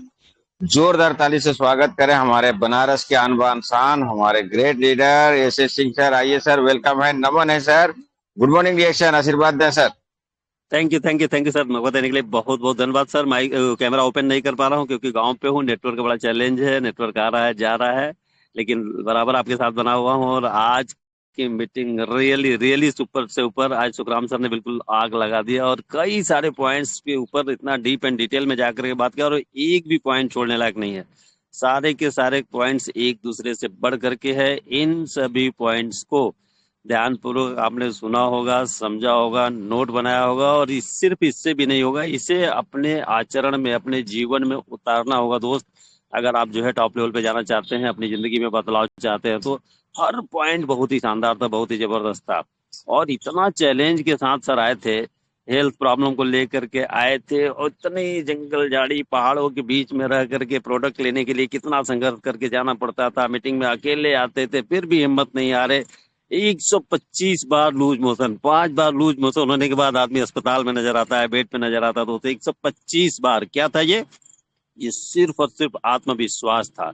जोरदार ताली से स्वागत करें हमारे बनारस के आन बान शान, हमारे great leader S Singh sir. आइए सर, वेलकम है, नमन है सर, गुड मॉर्निंग रिएक्शन, आशीर्वाद दें सर। थैंक यू सर, मौका देने के लिए बहुत बहुत धन्यवाद सर। माइक कैमरा ओपन नहीं कर पा रहा हूँ क्योंकि गांव पे हूँ, नेटवर्क का बड़ा चैलेंज है, नेटवर्क आ रहा है जा रहा है, लेकिन बराबर आपके साथ बना हुआ हूँ। और आज की मीटिंग रियली सुपर से ऊपर, आज सुखराम सर ने बिल्कुल आग लगा दिया और कई सारे पॉइंट्स के ऊपर इतना डीप एंड डिटेल में जाकर के बात किया, और एक भी पॉइंट छोड़ने लायक नहीं है। सारे के सारे पॉइंट्स एक दूसरे से बढ़ करके है। इन सभी पॉइंट्स को ध्यानपूर्वक आपने सुना होगा, समझा होगा, नोट बनाया होगा, और सिर्फ इससे भी नहीं होगा, इसे अपने आचरण में, अपने जीवन में उतारना होगा दोस्त। अगर आप जो है टॉप लेवल पे जाना चाहते हैं, अपनी जिंदगी में बदलाव चाहते हैं, तो हर पॉइंट बहुत ही शानदार था, बहुत ही जबरदस्त था। और इतना चैलेंज के साथ सर आए थे, हेल्थ प्रॉब्लम को लेकर के आए थे, और इतनी जंगल झाड़ी पहाड़ों के बीच में रह करके प्रोडक्ट लेने के लिए कितना संघर्ष करके जाना पड़ता था। मीटिंग में अकेले आते थे, फिर भी हिम्मत नहीं आ रहे। 125 बार लूज मोशन, 5 बार लूज मोशन होने के बाद आदमी अस्पताल में नजर आता है, बेड पे नजर आता है। तो 125 बार क्या था ये सिर्फ और सिर्फ आत्मविश्वास था,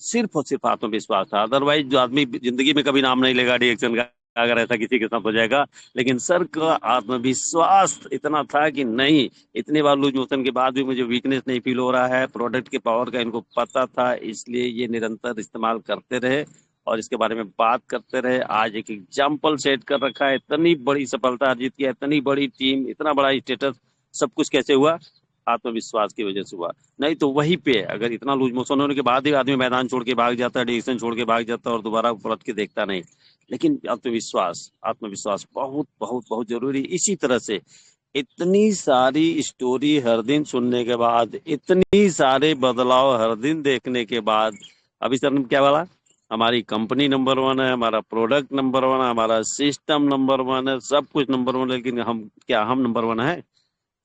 सिर्फ और सिर्फ आत्मविश्वास था। अदरवाइज जो आदमी जिंदगी में कभी नाम नहीं लेगा डिएक्शन का, अगर ऐसा किसी के साथ हो जाएगा। लेकिन सर का आत्मविश्वास इतना था कि नहीं, इतने बार लूज मोशन के बाद भी मुझे वीकनेस नहीं फील हो रहा है, प्रोडक्ट के पावर का इनको पता था, इसलिए ये निरंतर इस्तेमाल करते रहे और इसके बारे में बात करते रहे। आज एक एग्जाम्पल सेट कर रखा है, इतनी बड़ी सफलता अर्जित किया, इतनी बड़ी टीम, इतना बड़ा स्टेटस, सब कुछ कैसे हुआ? आत्मविश्वास की वजह से हुआ। नहीं तो वहीं पे अगर इतना लूज मोशन होने के बाद ही आदमी मैदान छोड़ के भाग जाता है, डिसीजन छोड़ के भाग जाता है और दोबारा पलट के देखता नहीं। लेकिन आत्मविश्वास बहुत बहुत बहुत जरूरी। इसी तरह से इतनी सारी स्टोरी हर दिन सुनने के बाद, इतनी सारे बदलाव हर दिन देखने के बाद, अभी सर ने क्या बोला? हमारी कंपनी नंबर 1 है, हमारा प्रोडक्ट नंबर 1 है, हमारा सिस्टम नंबर 1 है, सब कुछ नंबर 1 है। लेकिन हम नंबर 1 है?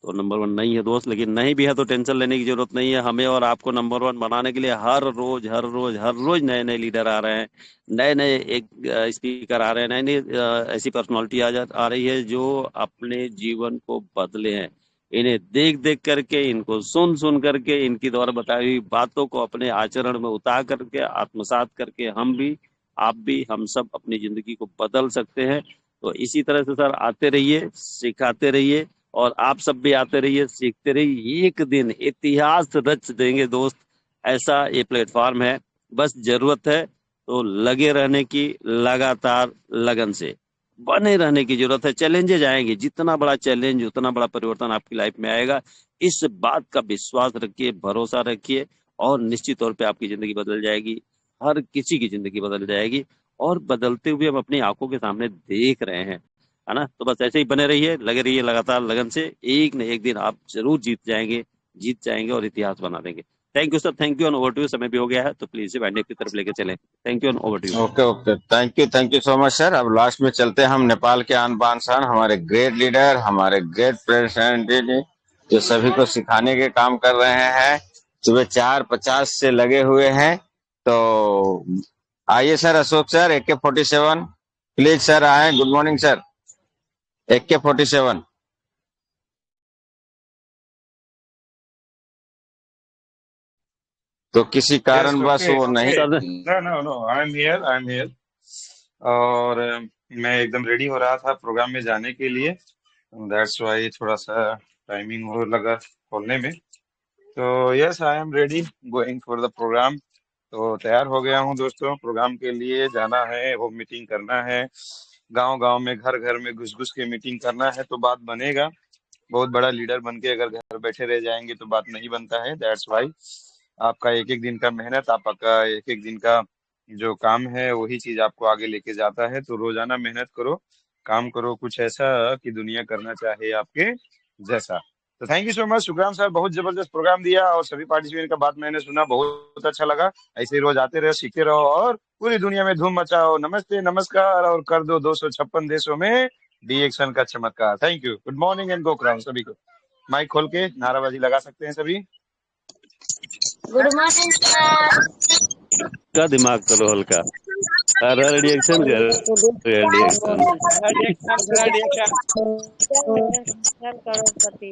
तो नंबर 1 नहीं है दोस्त। लेकिन नहीं भी है तो टेंशन लेने की जरूरत नहीं है। हमें और आपको नंबर 1 बनाने के लिए हर रोज नए नए लीडर आ रहे हैं, नए नए एक स्पीकर आ रहे हैं, नई नई ऐसी पर्सनालिटी आ रही है जो अपने जीवन को बदले हैं। इन्हें देख देख करके, इनको सुन करके, इनकी द्वारा बताई हुई बातों को अपने आचरण में उतार करके, आत्मसात करके हम भी, आप भी, हम सब अपनी जिंदगी को बदल सकते हैं। तो इसी तरह से सर आते रहिए, सिखाते रहिए, और आप सब भी आते रहिए, सीखते रहिए। एक दिन इतिहास रच देंगे दोस्त, ऐसा ये प्लेटफॉर्म है। बस जरूरत है तो लगे रहने की, लगातार लगन से बने रहने की जरूरत है। चैलेंजेज आएंगे, जितना बड़ा चैलेंज उतना बड़ा परिवर्तन आपकी लाइफ में आएगा। इस बात का विश्वास रखिए, भरोसा रखिए, और निश्चित तौर पे आपकी जिंदगी बदल जाएगी। हर किसी की जिंदगी बदल जाएगी, और बदलते हुए हम अपनी आंखों के सामने देख रहे हैं, है ना। तो बस ऐसे ही बने रहिए, लगे रहिए लगातार लगन से। एक न एक दिन आप जरूर जीत जाएंगे और इतिहास बना देंगे। Thank you sir, thank you, and over to you. समय भी हो गया है, तो प्लीज से बैंड की तरफ लेके चलें। Thank you, and over to you. Okay okay, thank you so much sir. अब लास्ट में चलते हैं हम नेपाल के आन बान शान, हमारे ग्रेट लीडर, हमारे ग्रेट प्रेसिडेंट, जो सभी को सिखाने के काम कर रहे हैं, सुबह 4:50 से लगे हुए हैं। तो आइए sir, Ashok sir, AK-47 please sir आए। Good morning sir, AK-47। तो किसी कारणवश वो नहीं कर। No, I am here. और मैं एकदम रेडी हो रहा था प्रोग्राम में जाने के लिए, दैट्स वाई थोड़ा सा टाइमिंग हो लगा खोलने में। तो yes, I am ready going for the programme. तो तैयार हो गया हूँ दोस्तों, प्रोग्राम के लिए जाना है, वो मीटिंग करना है, गांव गांव में, घर घर में घुस घुस के मीटिंग करना है, तो बात बनेगा। बहुत बड़ा लीडर बन के अगर घर बैठे रह जाएंगे तो बात नहीं बनता है। दैट्स वाई आपका एक एक दिन का मेहनत, आपका एक एक दिन का जो काम है, वही चीज आपको आगे लेके जाता है। तो रोजाना मेहनत करो, काम करो, कुछ ऐसा कि दुनिया करना चाहे आपके जैसा। तो thank you so much Sukhram sir, बहुत जबरदस्त प्रोग्राम दिया, और सभी पार्टिसिपेंट का बात मैंने सुना, बहुत अच्छा लगा। ऐसे ही रोज आते रहो, सीखते रहो, और पूरी दुनिया में धूम मचाओ। नमस्ते, नमस्कार, और कर दो 256 देशों में DXN का चमत्कार। Thank you, good morning and go crown. सभी को माइक खोल के नाराबाजी लगा सकते हैं सभी। Good morning sir. का दिमाग करो हल्का, रिएक्शन करोड़पति